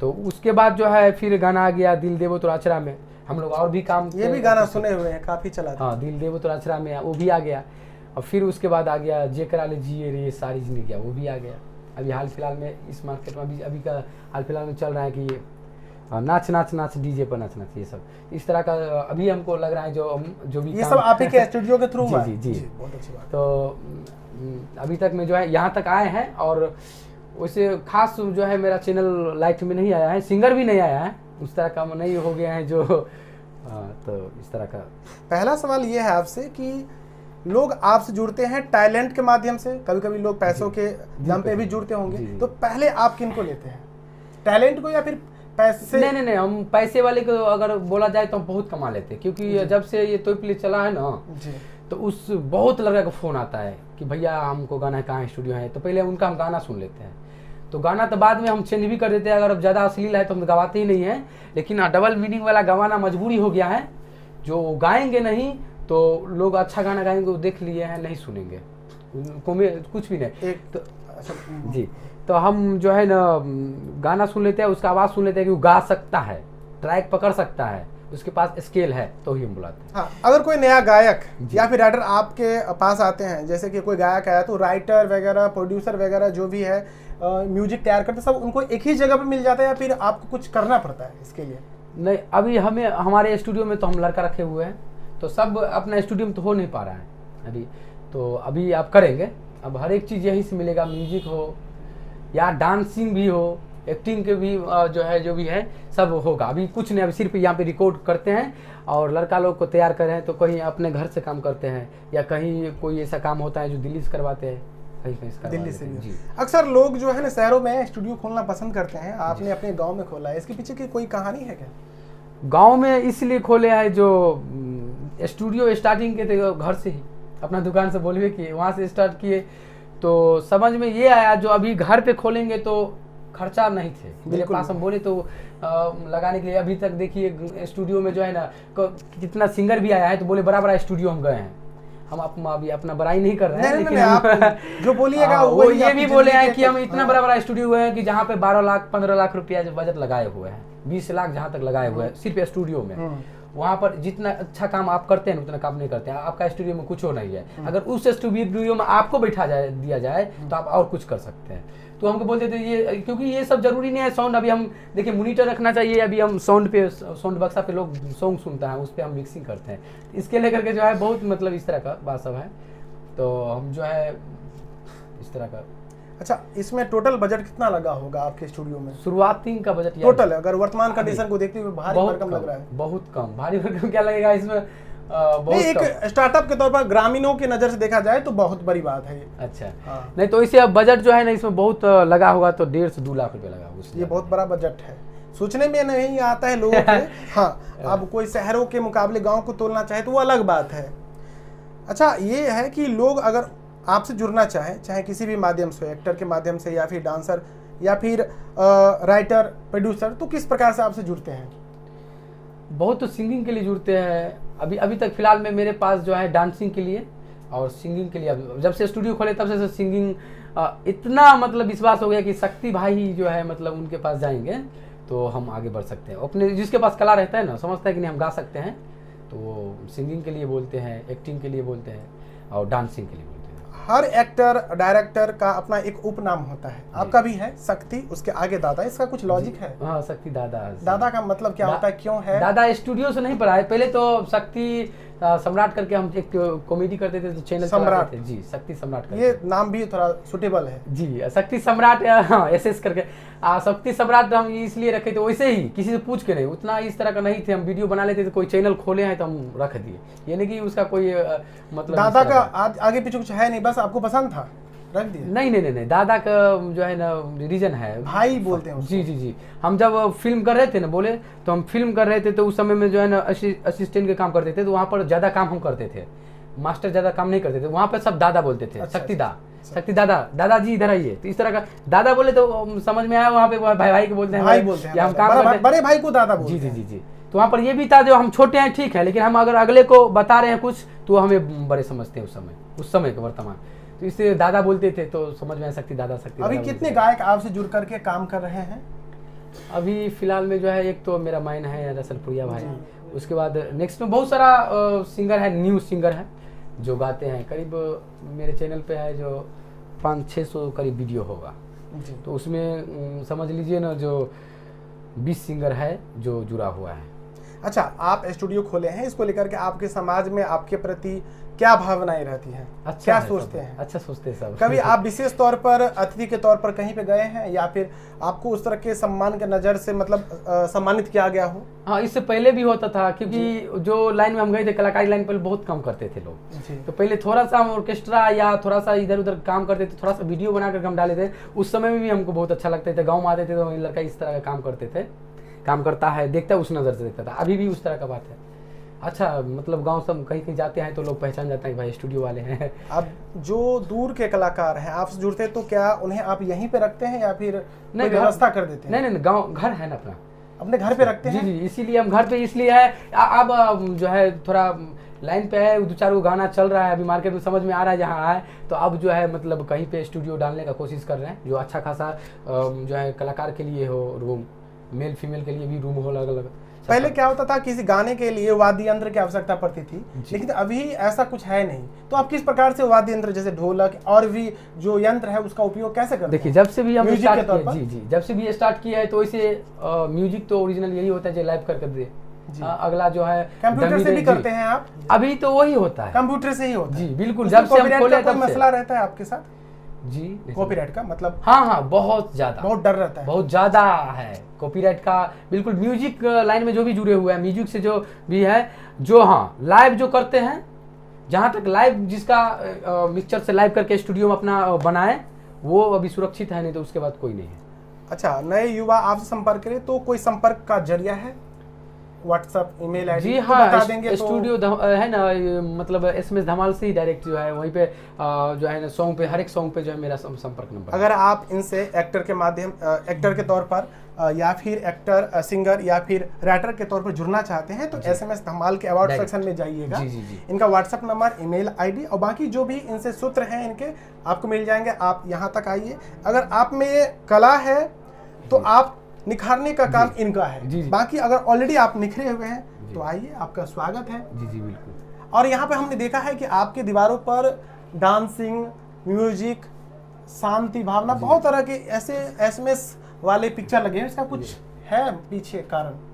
तो उसके बाद जो है फिर गाना आ गया दिल देवो तो अचरा में, हम लोग और भी काम, ये भी गाना सुने हुए हैं, काफी चला था। हाँ, दिल देवो तो अचरा में वो भी आ गया। और फिर उसके बाद आ गया जेकरा ले जिए रे सारी जिंदगी, वो भी आ गया। अभी हाल फिलहाल में इस मार्केट में अभी का हाल फिलहाल में चल रहा है कि ये नाच नाच नाच डीजे पर नाच नाच, ये सब इस तरह का अभी हमको लग रहा है जो भी ये सब आप ही के स्टूडियो के थ्रू हुआ? जी, बहुत अच्छी बात। तो अभी तक में जो है यहाँ तक आए हैं, और वैसे खास जो है मेरा चैनल लाइट में नहीं आया है, सिंगर भी नहीं आया है, उस तरह का नहीं हो गया है जो तो इस तरह का। पहला सवाल ये है आपसे कि लोग आपसे जुड़ते हैं टैलेंट के माध्यम से, कभी कभी लोग पैसों के दम पे भी जुड़ते होंगे, तो पहले आप किनको लेते हैं, टैलेंट को या फिर पैसे? नहीं, हम पैसे वाले को अगर बोला जाए तो हम बहुत कमा लेते हैं, क्योंकि जब से ये तोय पिले चला है ना जी, तो उस बहुत लड़का का फोन आता है कि भैया हमको गाना है, कहाँ स्टूडियो है, तो पहले उनका हम गाना सुन लेते हैं। तो गाना तो बाद में हम चेंज भी कर देते हैं, अगर अब ज़्यादा अश्लील है तो हम गवाते ही नहीं हैं, लेकिन हाँ डबल मीनिंग वाला गवाना मजबूरी हो गया है, जो गाएंगे नहीं तो लोग अच्छा गाना गाएंगे वो देख लिए हैं, नहीं सुनेंगे, कुछ भी नहीं एक तो अच्छा, जी। तो हम जो है ना गाना सुन लेते हैं, उसका आवाज़ सुन लेते हैं कि वो गा सकता है, ट्रैक पकड़ सकता है, उसके पास स्केल है, तो ही हम बुलाते हैं। हाँ, अगर कोई नया गायक या फिर राइटर आपके पास आते हैं, जैसे कि कोई गायक आया तो राइटर वगैरह, प्रोड्यूसर वगैरह जो भी है म्यूजिक तैयार करते, सब उनको एक ही जगह पे मिल जाता है या फिर आपको कुछ करना पड़ता है इसके लिए? नहीं, अभी हमें हमारे स्टूडियो में तो हम लड़का रखे हुए हैं, तो सब अपना स्टूडियो में तो हो नहीं पा रहा है अभी, तो अभी आप करेंगे। अब हर एक चीज़ यहीं से मिलेगा, म्यूजिक हो या डांसिंग भी हो, एक्टिंग के भी जो भी है सब होगा। अभी कुछ नहीं, अभी सिर्फ यहाँ पे रिकॉर्ड करते हैं और लड़का लोग को तैयार कर रहे हैं, तो कहीं अपने घर से काम करते हैं या कहीं कोई ऐसा काम होता है जो दिल्ली से करवाते हैं, कहीं कहीं से करवा दिल्ली देते से हैं। भी जी। अक्सर लोग जो है ना शहरों में स्टूडियो खोलना पसंद करते हैं, आपने अपने गांव में खोला है, इसके पीछे की कोई कहानी है क्या? गांव में इसलिए खोले हैं, जो स्टूडियो स्टार्टिंग के थे घर से ही, अपना दुकान से बोलवे किए, वहाँ से स्टार्ट किए, तो समझ में ये आया जो अभी घर पे खोलेंगे तो खर्चा नहीं थे मेरे पास। हम बोले तो लगाने के लिए, अभी तक देखिए स्टूडियो में जो है ना कितना सिंगर भी आया है, तो बोले बड़ा बड़ा स्टूडियो हम गए हैं। हम अभी अपना बड़ाई नहीं कर रहे हैं, लेकिन आप जो बोलिएगा वो ये भी बोले हैं कि हम इतना बड़ा बड़ा स्टूडियो हुए हैं कि जहाँ पे 12 लाख 15 लाख रुपया जो बजट लगाए हुए हैं, 20 लाख जहाँ तक लगाए हुए हैं सिर्फ स्टूडियो में। वहाँ पर जितना अच्छा काम आप करते हैं उतना काम नहीं करते हैं, आपका स्टूडियो में कुछ हो नहीं है। अगर उस स्टूडियो में आपको बैठा दिया जाए तो आप और कुछ कर सकते हैं। तो हमको बोलते थे ये, क्योंकि ये सब जरूरी नहीं है। साउंड अभी हम देखिए मॉनिटर रखना चाहिए, अभी हम साउंड बक्सा पे लोग सॉन्ग सुनता है, उस पर हम मिक्सिंग करते हैं, इसके लेकर के जो है बहुत मतलब इस तरह का बात सब है, तो हम जो है इस तरह का। अच्छा, इसमें टोटल बजट कितना लगा होगा आपके स्टूडियो में? शुरुआती का बजट टोटल अगर वर्तमान कंडीशन को देखते हुए भारी भरकम लग रहा है? बहुत कम। भारी भरकम क्या लगेगा इसमें? नहीं, एक स्टार्टअप के तौर पर ग्रामीणों की नजर से देखा जाए तो बहुत बड़ी बात है ये। अच्छा हाँ। नहीं तो इसे अब बजट जो है ना इसमें बहुत लगा होगा, तो 1.5 से 2 लाख रुपए लगा होगा। ये बहुत बड़ा बजट है, सोचने में नहीं आता है लोगों के। हाँ, अब कोई शहरों के मुकाबले गांव को तोलना चाहे तो वो अलग बात है। अच्छा, ये है कि लोग अगर आपसे जुड़ना चाहे किसी भी माध्यम से, एक्टर के माध्यम से या फिर डांसर या फिर राइटर प्रोड्यूसर, तो किस प्रकार से आपसे जुड़ते हैं? बहुत तो सिंगिंग के लिए जुड़ते हैं। अभी तक फिलहाल में मेरे पास जो है डांसिंग के लिए और सिंगिंग के लिए, जब से स्टूडियो खोले तब से सिंगिंग इतना मतलब विश्वास हो गया कि शक्ति भाई ही जो है मतलब उनके पास जाएंगे तो हम आगे बढ़ सकते हैं। अपने जिसके पास कला रहता है ना, समझता है कि नहीं हम गा सकते हैं, तो वो सिंगिंग के लिए बोलते हैं, एक्टिंग के लिए बोलते हैं और डांसिंग के लिए बोलते हैं। हर एक्टर डायरेक्टर का अपना एक उपनाम होता है, आपका भी है शक्ति, उसके आगे दादा, इसका कुछ लॉजिक है? हाँ, शक्ति दादा। दादा का मतलब क्या होता है, क्यों है? दादा स्टूडियो से नहीं पढ़ा है, पहले तो शक्ति सम्राट करके हम एक कॉमेडी करते थे, तो चैनल सम्राट थे जी, शक्ति सम्राट करके। ये नाम भी थोड़ा सुटेबल है जी, शक्ति सम्राट। हाँ, एसएस करके शक्ति सम्राट हम इसलिए रखे थे, वैसे ही किसी से पूछ के नहीं, उतना इस तरह का नहीं थे। हम वीडियो बना लेते थे, कोई चैनल खोले हैं तो हम रख दिए, ये नहीं कि उसका कोई मतलब। दादा का आगे पीछे कुछ है नहीं, बस आपको पसंद था रख दिया? नहीं, दादा का जो है ना रीजन है, भाई बोलते हैं उसको। जी। हम जब फिल्म कर रहे थे ना, बोले तो हम फिल्म कर रहे थे, तो उस समय में जो है ना असिस्टेंट के काम करते थे, तो वहाँ पर ज्यादा काम हम करते थे, मास्टर ज्यादा काम नहीं करते थे, वहाँ पे सब दादा बोलते थे। शक्ति दादा, दादाजी इधर आइए, तो इस तरह का दादा बोले तो समझ में आया, वहाँ पे भाई के बोलते हैं, भाई बोलते हैं, हम काम करते हैं, बड़े भाई को दादा बोलते हैं। जी। तो वहाँ पर ये भी था, जो हम छोटे हैं ठीक है, लेकिन हम अगर अगले को बता रहे हैं कुछ तो हमें बड़े समझते हैं उस समय के वर्तमान, तो इससे दादा बोलते थे, तो समझ में आया शक्ति दादा। अभी कितने गायक आपसे जुड़ करके काम कर रहे हैं? अभी फिलहाल में जो है एक तो मेरा माइन है रसलपुरिया भाई, उसके बाद नेक्स्ट में बहुत सारा सिंगर है, न्यू सिंगर है जो गाते हैं। करीब मेरे चैनल पे है जो 500-600 करीब वीडियो होगा, तो उसमें समझ लीजिए ना जो 20 सिंगर है जो जुड़ा हुआ है। अच्छा, आप स्टूडियो खोले हैं, इसको लेकर के आपके समाज में आपके प्रति क्या भावनाएं रहती हैं? अच्छा, क्या सोचते हैं? अच्छा सोचते हैं सब। कभी आप विशेष तौर पर अतिथि के तौर पर कहीं पे गए हैं या फिर आपको उस तरह के सम्मान के नज़र से मतलब सम्मानित किया गया हो? हाँ, इससे पहले भी होता था, क्योंकि जो लाइन में हम गए थे कलाकारी लाइन, पहले बहुत कम करते थे लोग, तो पहले थोड़ा सा हम ऑर्केस्ट्रा या थोड़ा सा इधर उधर काम करते थे, थोड़ा सा वीडियो बना कर हम डाले थे, उस समय में भी हमको बहुत अच्छा लगता था। गाँव में आते थे तो लड़का इस तरह का काम करते थे, काम करता है, देखता है, उस नज़र से देखता था। अभी भी उस तरह का बात है। अच्छा, मतलब गांव सब कहीं जाते हैं तो लोग पहचान जाते हैं कि भाई स्टूडियो वाले हैं। अब जो दूर के कलाकार हैं आपसे जुड़ते हैं, तो क्या उन्हें आप यहीं पे रखते हैं या फिर व्यवस्था कर देते हैं? नहीं, गांव घर है ना अपना, अपने घर पे रखते हैं? जी, इसीलिए हम घर पे इसलिए है। अब जो है थोड़ा लाइन पे है, 2-4 वो गाना चल रहा है, अभी मार्केट में समझ में आ रहा है जहाँ है, तो अब जो है मतलब कहीं पे स्टूडियो डालने का कोशिश कर रहे हैं, जो अच्छा खासा जो है कलाकार के लिए हो रूम, मेल फीमेल के लिए भी रूम हो अलग अलग। पहले क्या होता था, किसी गाने के लिए वाद्य यंत्र की आवश्यकता पड़ती थी, लेकिन अभी ऐसा कुछ है नहीं। तो आप किस प्रकार से वाद्य यंत्र जैसे ढोलक और भी जो यंत्र है उसका उपयोग कैसे करते हैं? देखिए जब से भी हम म्यूजिक स्टार्ट के तौर किए, पर? जी जब से भी स्टार्ट किया है तो इसे म्यूजिक तो ओरिजिनल यही होता है जो लाइव कर दे। अगला जो है कंप्यूटर से भी करते हैं आप? अभी तो वही होता है, कंप्यूटर से ही होता है जी बिल्कुल। उसमें जब से हम कॉपीराइट खोले का कोई तब से मसला रहता है आपके साथ? जी कॉपीराइट का मतलब? हाँ बहुत ज्यादा, बहुत डर रहता है, बहुत ज्यादा है कॉपीराइट का। बिल्कुल म्यूजिक लाइन में जो भी जुड़े हुए हैं, म्यूजिक से जो भी है, जो हाँ लाइव जो करते हैं, जहाँ तक लाइव जिसका मिक्सचर से लाइव करके स्टूडियो में अपना बनाए, वो अभी सुरक्षित है, नहीं तो उसके बाद कोई नहीं है। अच्छा, नए युवा आपसे संपर्क करें तो कोई संपर्क का जरिया है? व्हाट्सएप, ईमेल आईडी जी तो हाँ, बता देंगे तो? स्टूडियो है ना, मतलब SMS धमाल से ही डायरेक्ट जो है वहीं पे जो है ना सॉन्ग पे, हर एक सॉन्ग पे जो है मेरा संपर्क नंबर। अगर आप इनसे एक्टर के माध्यम एक्टर के तौर पर या फिर एक्टर सिंगर या फिर राइटर के तौर पर जुड़ना चाहते हैं तो SMS धमाल के अवार्ड सेक्शन में जाइएगा। जी। इनका व्हाट्सएप नंबर, ईमेल आईडी और बाकी जो भी इनसे सूत्र हैं इनके आपको मिल जाएंगे। आप यहाँ तक आइए, अगर आप में ये कला है तो आप निखारने का काम इनका है। बाकी अगर ऑलरेडी आप निखरे हुए हैं तो आइए, आपका स्वागत है। जी बिल्कुल। और यहाँ पे हमने देखा है कि आपके दीवारों पर डांसिंग, म्यूजिक, शांति भावना, बहुत तरह के ऐसे SMS वाले पिक्चर लगे हैं। इसका कुछ है पीछे कारण?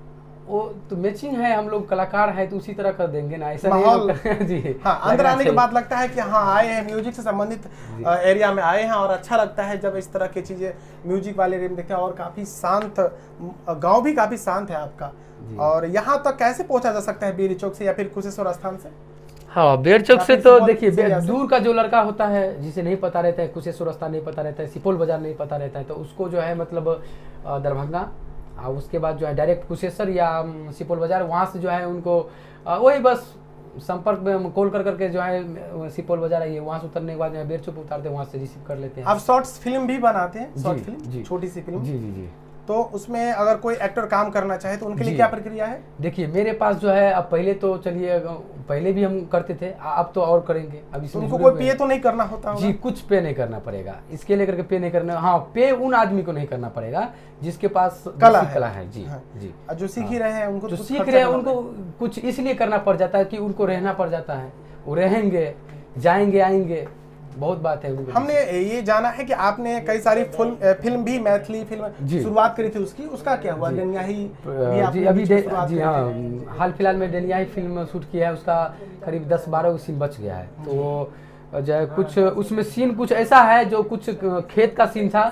वो तो मैचिंग है, हम लोग कलाकार है तो उसी तरह कर देंगे ना, ऐसा माहौल नहीं जी। हाँ, अंदर आने के बाद लगता है कि हाँ आए हैं, म्यूजिक से संबंधित एरिया में आए हैं, और अच्छा लगता है जब इस तरह की चीजें म्यूजिक वाले एरिया में देखते हैं। और काफी शांत गांव भी काफी शांत है आपका। और यहाँ तक कैसे पहुंचा जा सकता है? बेरी चौक से या फिर कुशेश्वर स्थान से? हाँ, बेर चौक से तो देखिए दूर का जो लड़का होता है जिसे नहीं पता रहता है, कुशेश्वर स्थान नहीं पता रहता है, सुपौल बाजार नहीं पता रहता है, तो उसको जो है मतलब दरभंगा और उसके बाद जो है डायरेक्ट कुशेश्वर या सुपौल बाजार, वहाँ से जो है उनको वही बस संपर्क में कॉल कर करके जो है सुपौल बाजार आइए, वहाँ से उतरने के बाद बेर चौक उतारते हैं, वहाँ से रिसीव कर लेते हैं। आप शॉर्ट्स फिल्म भी बनाते हैं? शॉर्ट जी, फिल्म, छोटी सी फिल्म। जी। तो उसमें अगर कोई एक्टर काम करना चाहे तो उनके लिए क्या प्रक्रिया है? देखिए मेरे पास जो है, अब पहले तो चलिए पहले भी हम करते थे, अब तो और करेंगे। अब इसमें उनको कोई पे तो नहीं करना होता होगा? जी, कुछ पे नहीं करना पड़ेगा, इसके लेकर के पे नहीं करना। हाँ, पे उन आदमी को नहीं करना पड़ेगा जिसके पास कला है। जी हाँ। जी। जो सीख ही रहे हैं उनको, जो सीख रहे हैं उनको कुछ इसलिए करना पड़ जाता है कि उनको रहना पड़ जाता है, वो रहेंगे, जाएंगे आएंगे, बहुत बात है। हमने ये जाना है कि आपने कई सारी फिल्म भी, मैथिली फिल्म शुरुआत करी थी उसकी, उसका क्या हुआ? डेनियाही जी अभी जी हाँ, हाल फिलहाल में डेनियाही फिल्म शूट किया है, उसका करीब 10-12 सीन बच गया है। तो जो है कुछ उसमें सीन कुछ ऐसा है जो कुछ खेत का सीन था,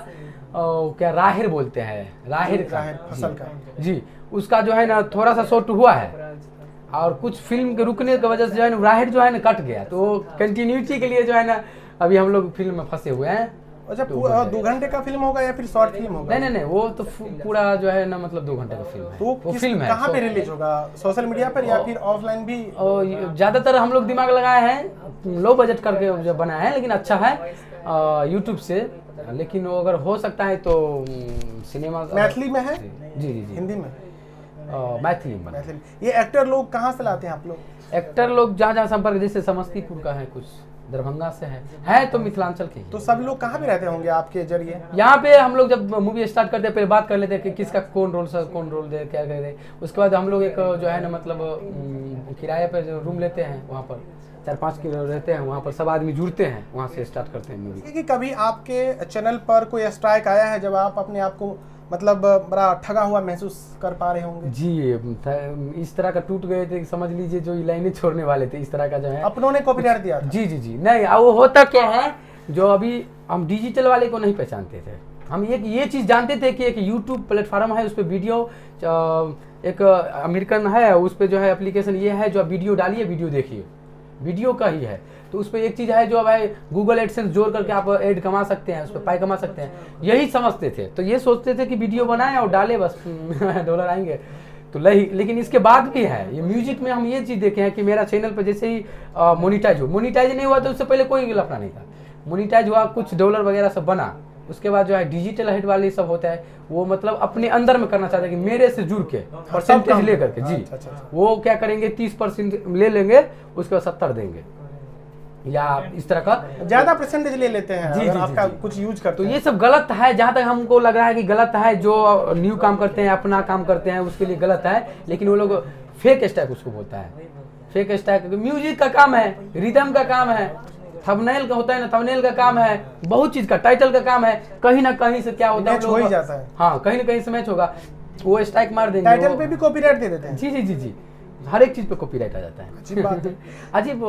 क्या राहेर बोलते हैं, राहेर का फसल का जी, उसका जो है ना थोड़ा सा शॉर्ट हुआ है, और कुछ फिल्म के रुकने की वजह से जो है ना राहेर जो है ना कट गया, तो कंटिन्यूटी के लिए जो है ना अभी हम लोग फिल्म में फंसे हुए हैं। अच्छा, 2 घंटे का फिल्म होगा या फिर शॉर्ट फिल्म होगा? नहीं, वो तो पूरा जो है ना मतलब 2 घंटे का फिल्म है। तो वो फिल्म है, कहाँ पे रिलीज होगा? सोशल मीडिया पर या फिर ऑफलाइन भी? ज्यादातर हम लोग दिमाग लगाए हैं, लो बजट करके जो बनाया है, लेकिन अच्छा है यूट्यूब से। लेकिन वो अगर हो सकता है तो सिनेमा मैथिली में है? जी, हिंदी में? मैथिली में। ये एक्टर लोग कहाँ से लाते हैं आप लोग? एक्टर लोग जहाँ संपर्क, जैसे समस्तीपुर का है, कुछ दरभंगा से है तो मिथिलांचल के। तो सब लोग कहाँ पे रहते होंगे आपके जरिए? यहाँ पे हम लोग जब मूवी स्टार्ट करते हैं पहले बात कर लेते हैं कि किसका कौन रोल दे, क्या करे। उसके बाद हम लोग एक जो है ना मतलब किराए पे जो रूम लेते हैं, वहाँ पर 4-5 किलो रहते हैं, वहाँ पर सब आदमी जुड़ते हैं, वहाँ से स्टार्ट करते हैं मूवी। कि कभी आपके चैनल पर कोई स्ट्राइक आया है जब आप अपने आप को मतलब बड़ा ठगा हुआ महसूस कर पा रहे होंगे? जी, इस तरह का टूट गए थे, समझ लीजिए जो लाइनें छोड़ने वाले थे, इस तरह का जो है अपनों ने कॉपीराइट दिया था? जी नहीं, वो होता क्या है, जो अभी हम डिजिटल वाले को नहीं पहचानते थे, हम ये चीज़ जानते थे कि एक यूट्यूब प्लेटफॉर्म है, उस पर वीडियो एक अमेरिकन है, उस पर जो है एप्लीकेशन ये है जो आप वीडियो डालिए, वीडियो देखिए, वीडियो का ही है। तो उस पर एक चीज़ है जो भाई गूगल एडसेंस जोड़ करके आप एड कमा सकते हैं, उस पर पाई कमा सकते हैं, यही समझते थे। तो ये सोचते थे कि वीडियो बनाएं और डालें, बस डॉलर आएंगे। तो लेकिन इसके बाद भी है, ये म्यूजिक में हम ये चीज़ देखे हैं कि मेरा चैनल पर जैसे ही मोनिटाइज नहीं हुआ तो उससे पहले कोई लफड़ा नहीं था। मोनिटाइज हुआ, कुछ डॉलर वगैरह सब बना, उसके बाद जो है डिजिटल हेड वाले सब होता है, वो मतलब अपने अंदर में करना चाहते हैं कि मेरे से जुड़ के परसेंटेज ले करके जी। वो क्या करेंगे 30% ले लेंगे, उसके बाद 70 देंगे या इस तरह का ज्यादा परसेंटेज ले लेते हैं जी, अगर जी, आपका जी। कुछ यूज करते तो हैं। ये सब गलत है, जहाँ तक हमको लग रहा है कि गलत है। जो न्यू काम करते हैं, अपना काम करते हैं, उसके लिए गलत है। लेकिन वो लोग फेक स्टैक उसको बोलता है। फेक स्टैक म्यूजिक का काम है, रिदम का काम है, थंबनेल का होता है ना, थंबनेल का काम है, बहुत चीज का, टाइटल का काम है। कहीं ना कहीं से क्या होता है, मैच हो ही जाता है। हाँ, कहीं ना कहीं से मैच होगा, वो स्ट्राइक मार देंगे। टाइटल पे भी कॉपीराइट दे देते हैं। जी जी जी जी, हर एक चीज पे कॉपीराइट आ जाता है। अजीब बात है। अजीब,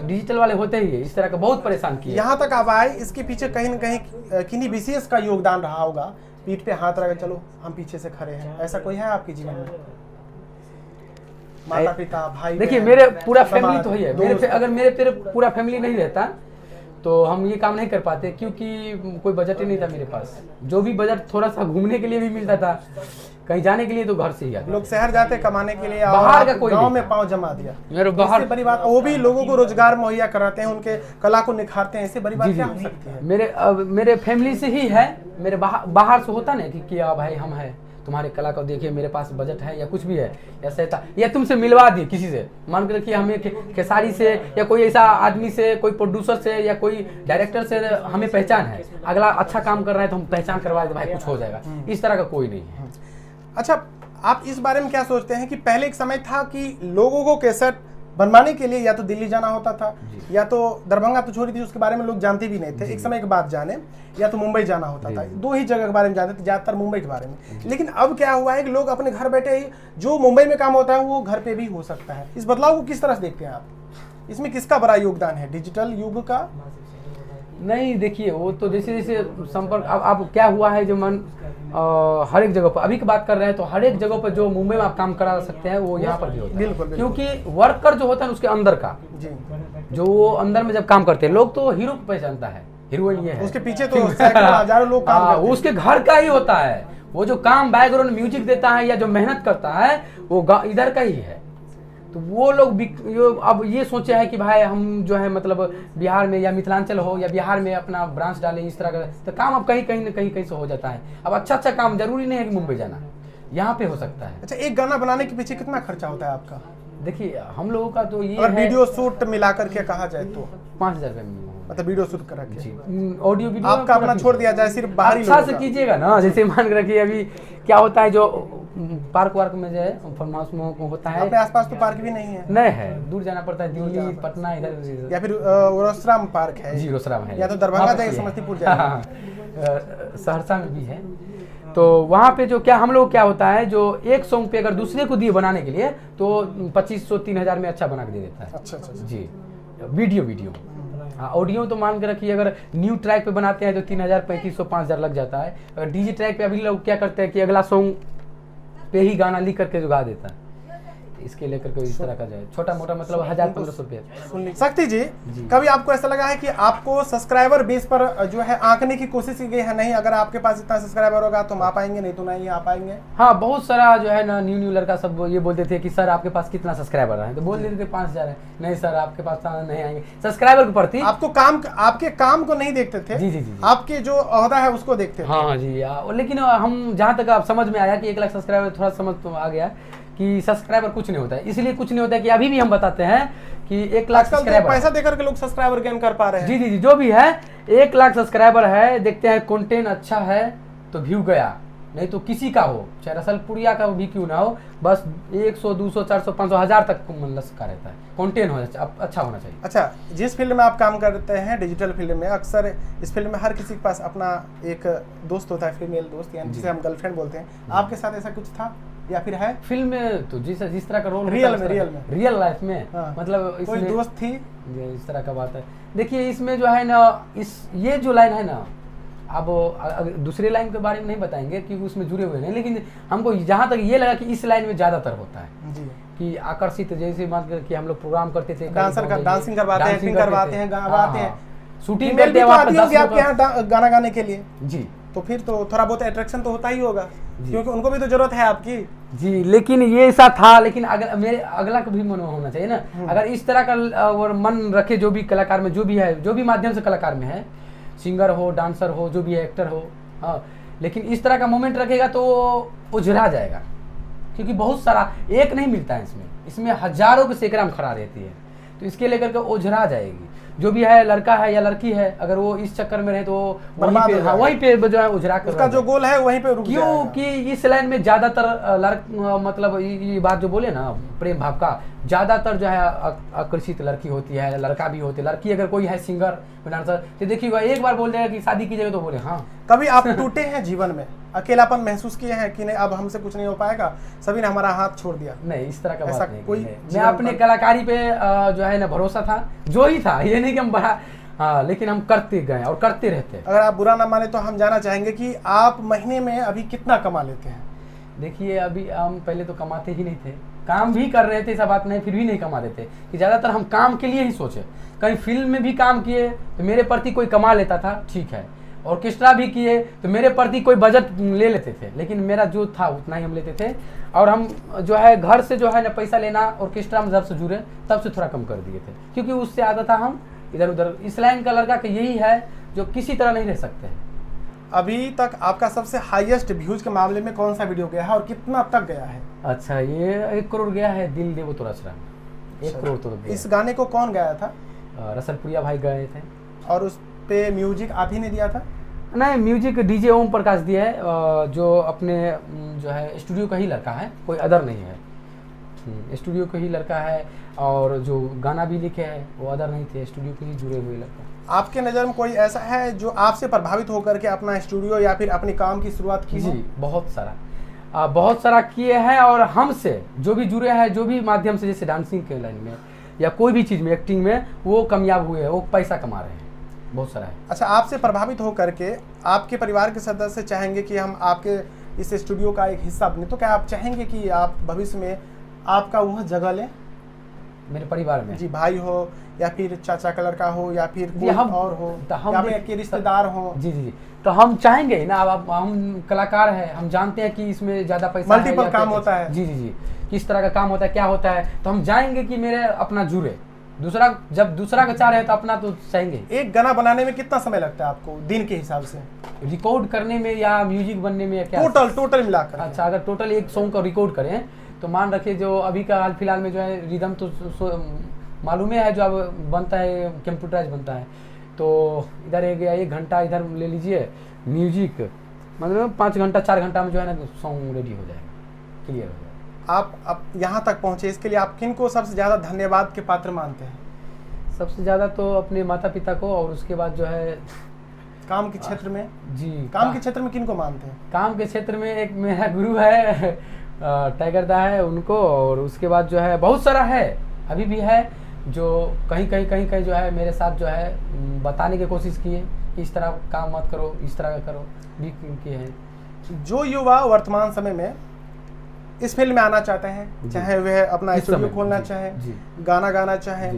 डिजिटल वाले होते ही है इस तरह का, बहुत परेशान किए। यहाँ तक आप आए, इसके पीछे कहीं न कहीं किन्हीं विशेष का योगदान रहा होगा। पीठ पे हाथ रख चलो हम पीछे से खड़े हैं, ऐसा कोई है आपके जीवन में? माता पिता, भाई देखिए, बहन, मेरे पूरा समाज, फैमिली तो ही है। दोस्त। अगर मेरे पूरा फैमिली नहीं रहता तो हम ये काम नहीं कर पाते, क्योंकि कोई बजट ही नहीं था मेरे पास। जो भी बजट थोड़ा सा घूमने के लिए भी मिलता था, कहीं जाने के लिए, तो घर से ही आता। लोग शहर जाते कमाने के लिए, और बाहर का कोई गांव नहीं में था। पांव जमा दिया। मेरे बाहर इससे बड़ी बात, वो भी लोगों को रोजगार मुहैया कराते हैं, उनके कला को निखारते हैं, इससे बड़ी बात जी क्या जी, हो सकती है? मेरे फैमिली से ही है। मेरे बाहर से होता ना कि क्या भाई हम है, तुम्हारे कला को देखिए, मेरे पास बजट है या कुछ भी है, ऐसा था, या तुमसे मिलवा दिए किसी से। मान के रखिए हमें खेसारी से या कोई ऐसा आदमी से, कोई प्रोड्यूसर से या कोई डायरेक्टर से हमें पहचान है, अगला अच्छा काम कर रहा है तो हम पहचान करवा दे, भाई कुछ हो जाएगा। इस तरह का कोई नहीं है। अच्छा, आप इस बारे में क्या सोचते हैं कि पहले एक समय था कि लोगों को कैसेट बनवाने के लिए या तो दिल्ली जाना होता था, या तो दरभंगा तो छोड़ी थी, उसके बारे में लोग जानते भी नहीं थे, एक समय के बाद जाने, या तो मुंबई जाना होता था। दो ही जगह के बारे में जानते थे, ज्यादातर मुंबई के बारे में। लेकिन अब क्या हुआ है कि लोग अपने घर बैठे ही जो मुंबई में काम होता है वो घर पे भी हो सकता है। इस बदलाव को किस तरह से देखते हैं आप? इसमें किसका बड़ा योगदान है, डिजिटल युग का? नहीं, देखिए, वो तो जैसे जैसे संपर्क, अब क्या हुआ है, जो हर एक जगह पर अभी की बात कर रहे हैं, तो हर एक जगह पर जो मुंबई में आप काम करा सकते हैं वो यहाँ पर भी होता है। बिल्कुल, बिल्कुल। क्योंकि वर्कर जो होता है उसके अंदर का, जी, जो वो अंदर में जब काम करते हैं, लोग तो हीरो को पहचानता है, हीरोइन ये है, उसके पीछे तो सैकड़ों हजारों लोग काम करते हैं। उसके घर का ही होता है। वो जो काम बैकग्राउंड म्यूजिक देता है या जो मेहनत करता है, वो इधर का ही है। तो वो लोग अब ये सोचे हैं कि भाई हम जो है मतलब बिहार में या मिथिलांचल हो या बिहार में अपना ब्रांच डालें, इस तरह का। तो काम अब कहीं से हो जाता है। अब अच्छा काम जरूरी नहीं है कि मुंबई जाना, यहाँ पे हो सकता है। अच्छा, एक गाना बनाने के पीछे कितना खर्चा होता है आपका? देखिए, हम लोगों का तो ये और है, वीडियो शूट मिला करके कहा जाए तो 5,000 रुपये में, मतलब वीडियो शूट करा के ऑडियो वीडियो आपका अपना छोड़ दिया जाए, सिर्फ बाहरी अच्छा लोगों से का। कीजिएगा ना। जैसे मान के रखिए, अभी क्या होता है, जो पार्क वार्क में जो है फार्म हाउस में होता है, अपने आसपास तो पार्क भी नहीं है? नहीं है, दूर जाना पड़ता है, दिल्ली, पटना, इधर। या फिर रोसराम पार्क है? जी, रोसराम है। या तो दरभंगा वहाँ पे जाइए, है। समस्तीपुर जाइए। हाँ, सहरसा में भी है। तो वहाँ पे जो क्या हम लोग क्या होता है, जो एक सॉन्ग पे अगर दूसरे को दिए बनाने के लिए, तो 2,500-3,000 में अच्छा बना के दे देता है। अच्छा अच्छा अच्छा। जी, वीडियो ऑडियो तो मान के रखिए, अगर न्यू ट्रैक पे बनाते हैं तो 3,000, 3,500-5,000 लग जाता है। अगर डीजी ट्रैक पे अभी लोग क्या करते हैं कि अगला सॉन्ग पे ही गाना लिख करके जो गा देता है, इसके लेकर के इस तरह का जो है छोटा मोटा मतलब 1,000-1,500 रुपये। शक्ति जी, कभी आपको ऐसा लगा है कि आपको सब्सक्राइबर बेस पर जो है आंकने की कोशिश की गई है? नहीं, अगर आपके पास इतना सब्सक्राइबर होगा तो हम आ पाएंगे, नहीं तो नहीं आ पाएंगे? हाँ, बहुत सारा जो है ना न्यू लड़का सब ये बोलते थे कि सर आपके पास कितना सब्सक्राइबर है, तो बोल देते थे 5,000 है। नहीं सर, आपके पास नहीं आएंगे। सब्सक्राइबर के प्रति आपके काम को नहीं देखते थे? जी जी जी, आपके जो ओहदा है उसको देखते थे? हाँ जी। लेकिन हम जहाँ तक आप समझ में आया कि 1 लाख सब्सक्राइबर, थोड़ा समझ तो आ गया कि सब्सक्राइबर कुछ नहीं होता है। इसलिए कुछ नहीं होता है कि अभी भी हम बताते हैं कि 1 लाख सब्सक्राइबर, पैसा देकर के लोग सब्सक्राइबर गेन कर पा रहे हैं। जी जी जी, जो भी है 1 लाख सब्सक्राइबर है, देखते हैं कंटेंट अच्छा है तो व्यू गया, नहीं तो किसी का हो, चाहे रसलपुरिया का भी क्यों ना हो, बस 100, 200, 400, 500, 1,000 तक का रहता है। कंटेंट हो अच्छा होना चाहिए। अच्छा, जिस फील्ड में आप काम करते हैं, डिजिटल फील्ड में, अक्सर इस फील्ड में हर किसी के पास अपना एक दोस्त होता है, फीमेल दोस्त, यानी जिसे हम गर्लफ्रेंड बोलते हैं। आपके साथ ऐसा कुछ था या फिर है? फिल्म में तो जिस तरह का रोल रियल लाइफ में, हाँ। मतलब कोई दोस्त थी? इस तरह का बात है। देखिए, इसमें जो है ना, ये जो लाइन है ना, अब दूसरे लाइन के बारे में नहीं बताएंगे क्योंकि उसमें जुड़े हुए नहीं, लेकिन हमको जहाँ तक ये लगा कि इस लाइन में ज्यादातर होता है जी, कि आकर्षित, जैसे मान कर कि हम लोग प्रोग्राम करते थे, डांसिंग करवाते हैं, एक्टिंग करवाते हैं, गाते हैं, शूटिंग करते हैं आपके यहाँ गाना गाने के लिए। जी, तो फिर तो थोड़ा बहुत अट्रैक्शन तो होता ही होगा, क्योंकि उनको भी तो जरूरत है आपकी। जी, लेकिन ये ऐसा था, लेकिन मेरे अगला का भी मन होना चाहिए ना। अगर इस तरह का और मन रखे जो भी कलाकार में, जो भी है, जो भी माध्यम से कलाकार में है, सिंगर हो, डांसर हो, जो भी है, एक्टर हो, हाँ। लेकिन इस तरह का मोमेंट रखेगा तो वो उजरा जाएगा, क्योंकि बहुत सारा एक नहीं मिलता है इसमें हजारों के सैकड़ों में खड़ा रहती है, तो इसके लेकर के उजरा जाएगी। जो भी है, लड़का है या लड़की है, अगर वो इस चक्कर में रहे तो बर्बाद हो जाएगा। वहीं पे जो है उजरा कर उसका जो गोल है वहीं पे रुक जाएगा। क्योंकि इस लाइन में ज्यादातर मतलब ये बात जो बोले ना प्रेम भाव का, ज्यादातर जो है आकर्षित लड़की होती है, लड़का भी होते। लड़की अगर कोई है सिंगर डांसर तो देखिएगा एक बार बोल जाएगा कि शादी कीजिएगा तो बोले हाँ। कभी आप टूटे हैं जीवन में, अकेलापन महसूस किए हैं कि नहीं अब हमसे कुछ नहीं हो पाएगा, सभी ने हमारा हाथ छोड़ दिया? नहीं, इस तरह का ऐसा बात नहीं कोई है। मैं अपने कलाकारी पे जो है ना भरोसा था, जो ही था, ये नहीं कि हम बड़ा, हाँ, लेकिन हम करते गए और करते रहते। अगर आप बुरा ना माने तो हम जानना चाहेंगे कि आप महीने में अभी कितना कमा लेते हैं? देखिए, अभी हम पहले तो कमाते ही नहीं थे, काम भी कर रहे थे, ऐसा बात नहीं, फिर भी नहीं कमा देते कि ज़्यादातर हम काम के लिए ही सोचे। कहीं फिल्म में भी काम किए तो मेरे प्रति कोई कमा लेता था, ठीक है, ऑर्केस्ट्रा भी किए तो मेरे प्रति कोई बजट ले लेते थे, लेकिन मेरा जो था उतना ही हम लेते थे। और हम जो है घर से जो है ना पैसा लेना, ऑर्केस्ट्रा में जब से जुड़े तब से थोड़ा कम कर दिए थे, क्योंकि उससे आदत था हम इधर उधर। इस लाइन का लड़का का यही है जो किसी तरह नहीं रह सकते हैं। अभी तक आपका सबसे हाईएस्ट व्यूज के मामले में कौन सा वीडियो गया है और कितना तक गया है? अच्छा, ये 1 करोड़ गया है, दिल देवो तोरा शरण, 1 करोड़ तो गया। इस गाने को कौन गाया था? रसलपुरिया भाई गए थे। और उस पे म्यूजिक आप ही ने दिया था? नहीं, म्यूजिक डीजे ओम प्रकाश दिया है, जो अपने जो है स्टूडियो का ही लड़का है, कोई अदर नहीं है, स्टूडियो का ही लड़का है। और जो गाना भी लिखे है वो अदर नहीं थे, स्टूडियो के ही जुड़े हुए लड़का। आपके नज़र में कोई ऐसा है जो आपसे प्रभावित होकर के अपना स्टूडियो या फिर अपने काम की शुरुआत की? जी, बहुत सारा किए हैं। और हमसे जो भी जुड़े हैं, जो भी माध्यम से, जैसे डांसिंग के लाइन में या कोई भी चीज़ में, एक्टिंग में, वो कामयाब हुए हैं, वो पैसा कमा रहे हैं, बहुत सारा है। अच्छा, आपसे प्रभावित होकर के आपके परिवार के सदस्य चाहेंगे कि हम आपके इस स्टूडियो का एक हिस्सा बने, तो क्या आप चाहेंगे कि आप भविष्य में आपका वह जगह लें मेरे परिवार में? जी, भाई हो या फिर चाचा का लड़का हो या फिर कोई और हो या फिर आपके रिश्तेदार हो? जी जी जी, तो हम चाहेंगे ना। अब हम कलाकार हैं, हम जानते हैं कि इसमें ज़्यादा पैसा मल्टीपल काम होता है। जी जी जी, किस तरह का काम होता है, क्या होता है, तो हम जाएंगे कि मेरे अपना जुड़े। दूसरा जब दूसरा का चाह रहे हैं तो अपना तो चाहेंगे। एक गाना बनाने में कितना समय लगता है आपको दिन के हिसाब से? रिकॉर्ड करने में या म्यूजिक बनने में या क्या? टोटल मिलाकर। अच्छा, अगर टोटल एक सॉन्ग का रिकॉर्ड करें तो मान रखिए जो अभी का हाल फिलहाल में जो है रिदम तो मालूम है, जो अब बनता है कंप्यूटराइज बनता है, तो इधर एक घंटा इधर ले लीजिए म्यूजिक, मतलब 5 घंटा 4 घंटा में जो है ना सॉन्ग रेडी हो जाएगा, क्लियर हो जाएगा। आप यहाँ तक पहुँचे, इसके लिए आप किन को सबसे ज़्यादा धन्यवाद के पात्र मानते हैं? सबसे ज़्यादा तो अपने माता पिता को, और उसके बाद जो है काम के क्षेत्र में? जी, काम के क्षेत्र में किन को मानते हैं? काम के क्षेत्र में एक मेरा गुरु है, टाइगर दा है, उनको, और उसके बाद जो है बहुत सारा है, अभी भी है, जो कहीं जो है मेरे साथ जो है बताने की कोशिश किए कि इस तरह काम मत करो, इस तरह का करो, भी किए हैं। जो युवा वर्तमान समय में इस फील्ड में आना चाहते हैं, चाहे वह अपना स्टूडियो खोलना चाहे, गाना गाना चाहे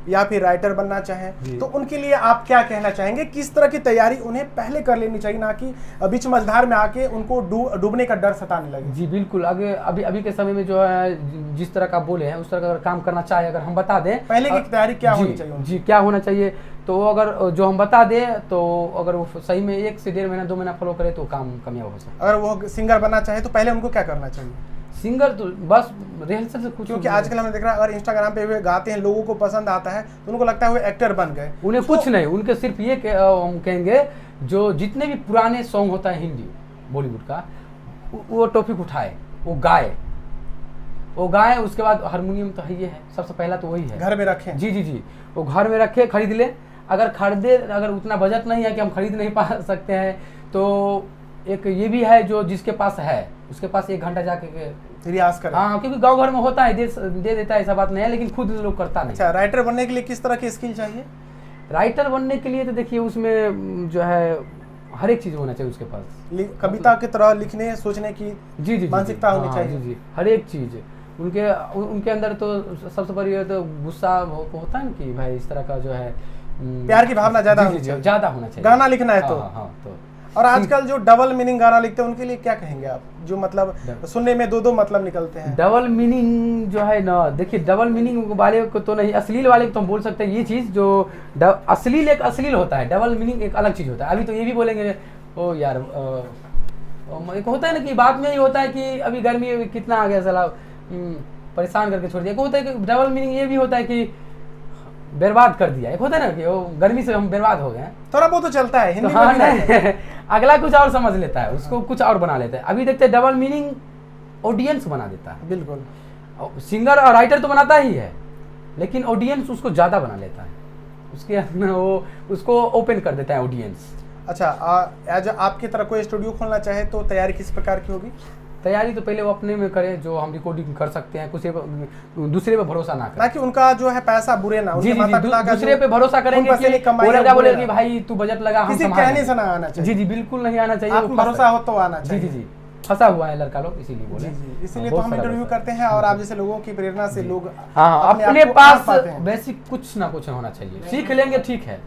या फिर राइटर बनना चाहे, तो उनके लिए आप क्या कहना चाहेंगे? किस तरह की तैयारी उन्हें पहले कर लेनी चाहिए, ना कि बीच मझधार में आके उनको डूबने का डर सताने लगे? जी बिल्कुल, अभी के समय में जो है जिस तरह का बोले हैं उस तरह का अगर काम करना चाहे, अगर हम बता दें पहले की तैयारी क्या होनी चाहिए? जी, क्या होना चाहिए, तो अगर जो हम बता दें तो अगर वो सही में 1 से 1.5 महीना 2 महीना फॉलो करे तो काम कामयाब हो सकता है। अगर वो सिंगर बनना चाहे तो पहले उनको क्या करना चाहिए? सिंगर तो बस रिहर्सल से कुछ, क्योंकि आजकल हमने देख रहा है अगर इंस्टाग्राम पे वे गाते हैं, लोगों को पसंद आता है तो उनको लगता है वो एक्टर बन गए। उन्हें कुछ नहीं, उनके सिर्फ ये हम कहेंगे जो जितने भी पुराने सॉन्ग होता है हिंदी बॉलीवुड का, वो टॉपिक उठाए, वो गाए, उसके बाद हारमोनियम तो है, ये है सबसे पहला तो वही है, घर में रखें। जी जी जी, वो घर में रखे, खरीद ले। अगर उतना बजट नहीं है कि हम खरीद नहीं पा सकते हैं, तो एक ये भी है जो जिसके पास है उसके पास 1 घंटा जाके रियाज करें। हाँ, क्योंकि गांव घर में होता है, दे देता है, ऐसा बात नहीं है, लेकिन खुद लोग करता नहीं। अच्छा, राइटर बनने के लिए किस तरह की स्किल चाहिए? राइटर बनने के लिए तो देखिए उसमें जो है हर एक चीज होना चाहिए उसके पास, कविता की तरह लिखने सोचने की जी मानसिकता होनी चाहिए। जी, हर एक चीज उनके अंदर तो सबसे बड़ी तो गुस्सा होता है ना कि भाई इस तरह का जो है प्यार की भावना ज्यादा होना चाहिए। ज्यादा होना चाहिए, गाना लिखना है तो। हाँ, तो और आजकल जो डबल मीनिंग गाना लिखते हैं उनके लिए क्या कहेंगे आप, जो मतलब सुनने में दो मतलब निकलते हैं? डबल मीनिंग जो है ना, देखिए डबल मीनिंग वाले को तो नहीं, अश्लील वाले को तो हम बोल सकते हैं ये चीज़ जो अश्लील एक अश्लील होता है, डबल मीनिंग एक अलग चीज़ होता है। अभी तो ये भी बोलेंगे ओ यार एक होता है ना कि बाद में ये होता है कि अभी गर्मी कितना आ गया साला, परेशान करके छोड़ दिया। एक होता है कि डबल मीनिंग ये भी होता है कि बर्बाद कर दिया, एक होता है ना कि वो गर्मी से हम बर्बाद हो गए। थोड़ा बहुत तो चलता है हिंदी तो हाँ, में अगला कुछ और समझ लेता है, उसको कुछ और बना लेता है। अभी देखते हैं डबल मीनिंग ऑडियंस बना देता है। बिल्कुल, सिंगर और राइटर तो बनाता ही है, लेकिन ऑडियंस उसको ज़्यादा बना लेता है, उसके वो उसको ओपन कर देता है ऑडियंस। अच्छा, आज आपकी तरह कोई स्टूडियो खोलना चाहे तो तैयारी किस प्रकार की होगी? तैयारी तो पहले वो अपने में करें, जो हम रिकॉर्डिंग कर सकते हैं, कुछ दूसरे पे भरोसा ना करें, ताकि उनका जो है पैसा बुरे ना, जी जी, दूसरे पे भरोसा करेंगे कि भाई तू बजट लगा, किसी कहने से ना आना चाहिए। जी जी, बिल्कुल नहीं आना चाहिए, भरोसा हो तो आना चाहिए। जी जी, फंसा हुआ है लड़का लोग, इसीलिए बोले। इसीलिए तो हम इंटरव्यू करते हैं और आप जैसे लोगों की प्रेरणा से लोग अपने पास बेसिक कुछ ना कुछ होना चाहिए। सीख लेंगे ठीक है,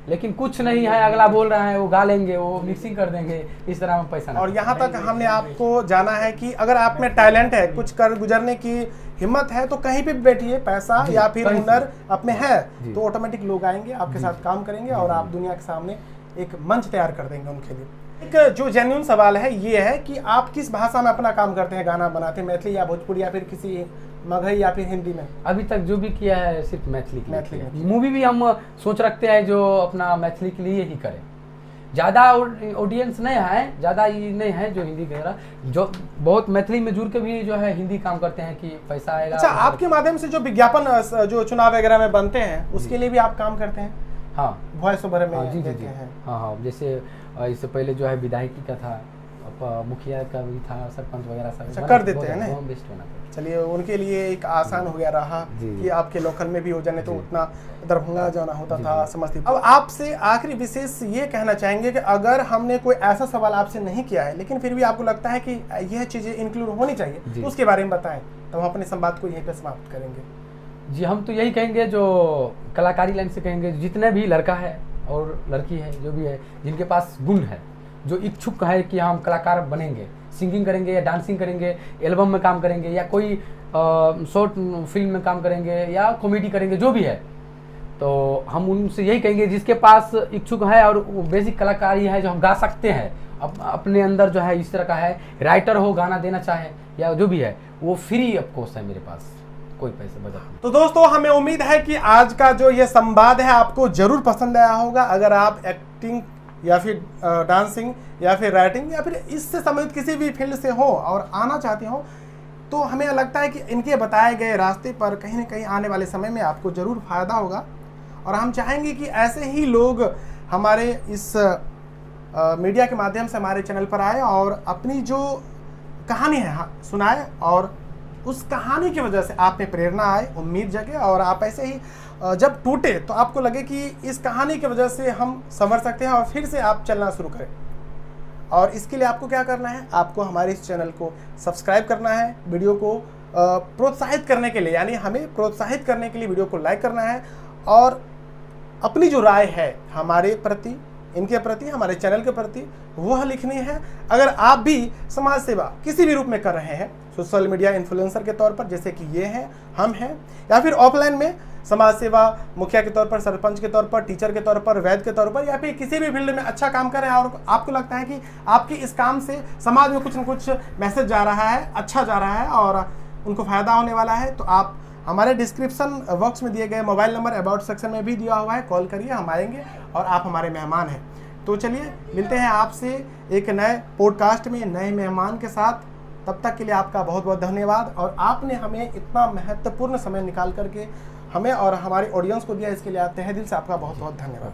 लेकिन कुछ नहीं है, अगला बोल रहा है वो गा लेंगे, वो मिक्सिंग कर देंगे, इस तरह में पैसा। और यहाँ तक हमने आपको जाना है कि अगर आप में टैलेंट है, कुछ कर गुजरने की हिम्मत है, तो कहीं भी बैठिए, पैसा या फिर हुनर आप में है तो ऑटोमेटिक लोग आएंगे, आपके साथ काम करेंगे और आप दुनिया के सामने एक मंच तैयार कर देंगे उनके लिए। एक जो जेन्युइन सवाल है ये है कि आप किस भाषा में अपना काम करते हैं, गाना बनाते हैं, मैथिली या भोजपुरी या फिर किसी मगही या फिर हिंदी में? अभी तक जो भी किया है सिर्फ मैथिली। मूवी भी हम सोच रखते हैं जो अपना मैथिली के लिए ही करें। ज़्यादा ऑडियंस नहीं है, ज़्यादा ये नहीं है जो हिंदी कह रहा, जो बहुत मैथिली में जुड़ के भी जो है हिंदी काम करते हैं कि पैसा आएगा। अच्छा, आपके माध्यम से जो विज्ञापन जो चुनाव वगैरह में बनते हैं उसके लिए भी आप काम करते हैं? हाँ, वॉइस ओवर में जी जी हैं। हाँ, जैसे इससे पहले जो है विधायकी का था, मुखिया का भी था, सरपंच वगैरह सब कर देते हैं ना। बेस्ट बनाते हैं। चलिए, उनके लिए एक आसान हो गया रहा कि आपके लोकल में भी हो जाने, तो उतना दरभंगा जाना होता था, समस्तीपुर। अब आपसे आखिरी विशेष ये कहना चाहेंगे कि अगर हमने कोई ऐसा सवाल आपसे नहीं किया है लेकिन फिर भी आपको लगता है कि यह चीज़ें इंक्लूड होनी चाहिए, तो उसके बारे में बताएं, तो हम अपने संवाद को यहीं पर समाप्त करेंगे। जी, हम तो यही कहेंगे, जो कलाकारी लाइन से कहेंगे, जितने भी लड़का है और लड़की है, जो भी है, जिनके पास गुण है, जो इच्छुक है कि हम कलाकार बनेंगे, सिंगिंग करेंगे या डांसिंग करेंगे, एल्बम में काम करेंगे या कोई शॉर्ट फिल्म में काम करेंगे या कॉमेडी करेंगे, जो भी है, तो हम उनसे यही कहेंगे जिसके पास इच्छुक है और बेसिक कलाकारी है, जो हम गा सकते हैं, अपने अंदर जो है इस तरह का है, राइटर हो, गाना देना चाहे या जो भी है, वो फ्री ऑफ कॉस्ट है मेरे पास, कोई पैसे बजट नहीं। तो दोस्तों, हमें उम्मीद है कि आज का जो ये संवाद है आपको जरूर पसंद आया होगा। अगर आप एक्टिंग या फिर डांसिंग या फिर राइटिंग या फिर इससे संबंधित किसी भी फील्ड से हो और आना चाहते हो, तो हमें लगता है कि इनके बताए गए रास्ते पर कहीं न कहीं आने वाले समय में आपको ज़रूर फ़ायदा होगा। और हम चाहेंगे कि ऐसे ही लोग हमारे इस मीडिया के माध्यम से हमारे चैनल पर आए और अपनी जो कहानी है सुनाए, और उस कहानी की वजह से आप में प्रेरणा आए, उम्मीद जगे, और आप ऐसे ही जब टूटे तो आपको लगे कि इस कहानी की वजह से हम संभल सकते हैं और फिर से आप चलना शुरू करें। और इसके लिए आपको क्या करना है, आपको हमारे इस चैनल को सब्सक्राइब करना है, वीडियो को प्रोत्साहित करने के लिए, यानी हमें प्रोत्साहित करने के लिए वीडियो को लाइक करना है, और अपनी जो राय है हमारे प्रति, इनके प्रति, हमारे चैनल के प्रति, वह लिखनी है। अगर आप भी समाज सेवा किसी भी रूप में कर रहे हैं, सोशल मीडिया इन्फ्लुएंसर के तौर पर जैसे कि ये हैं, हम हैं, या फिर ऑफलाइन में समाज सेवा, मुखिया के तौर पर, सरपंच के तौर पर, टीचर के तौर पर, वैद्य के तौर पर, या फिर किसी भी फील्ड में अच्छा काम कर रहे हैं और आपको लगता है कि आपके इस काम से समाज में कुछ न कुछ मैसेज जा रहा है, अच्छा जा रहा है और उनको फ़ायदा होने वाला है, तो आप हमारे डिस्क्रिप्शन बॉक्स में दिए गए मोबाइल नंबर अबाउट सेक्शन में भी दिया हुआ है, कॉल करिए, हम आएंगे और आप हमारे मेहमान हैं। तो चलिए, मिलते हैं आपसे एक नए पॉडकास्ट में नए मेहमान के साथ। तब तक के लिए आपका बहुत बहुत धन्यवाद, और आपने हमें इतना महत्वपूर्ण समय निकाल करके हमें और हमारे ऑडियंस को दिया, इसके लिए तहे दिल से आपका बहुत बहुत धन्यवाद।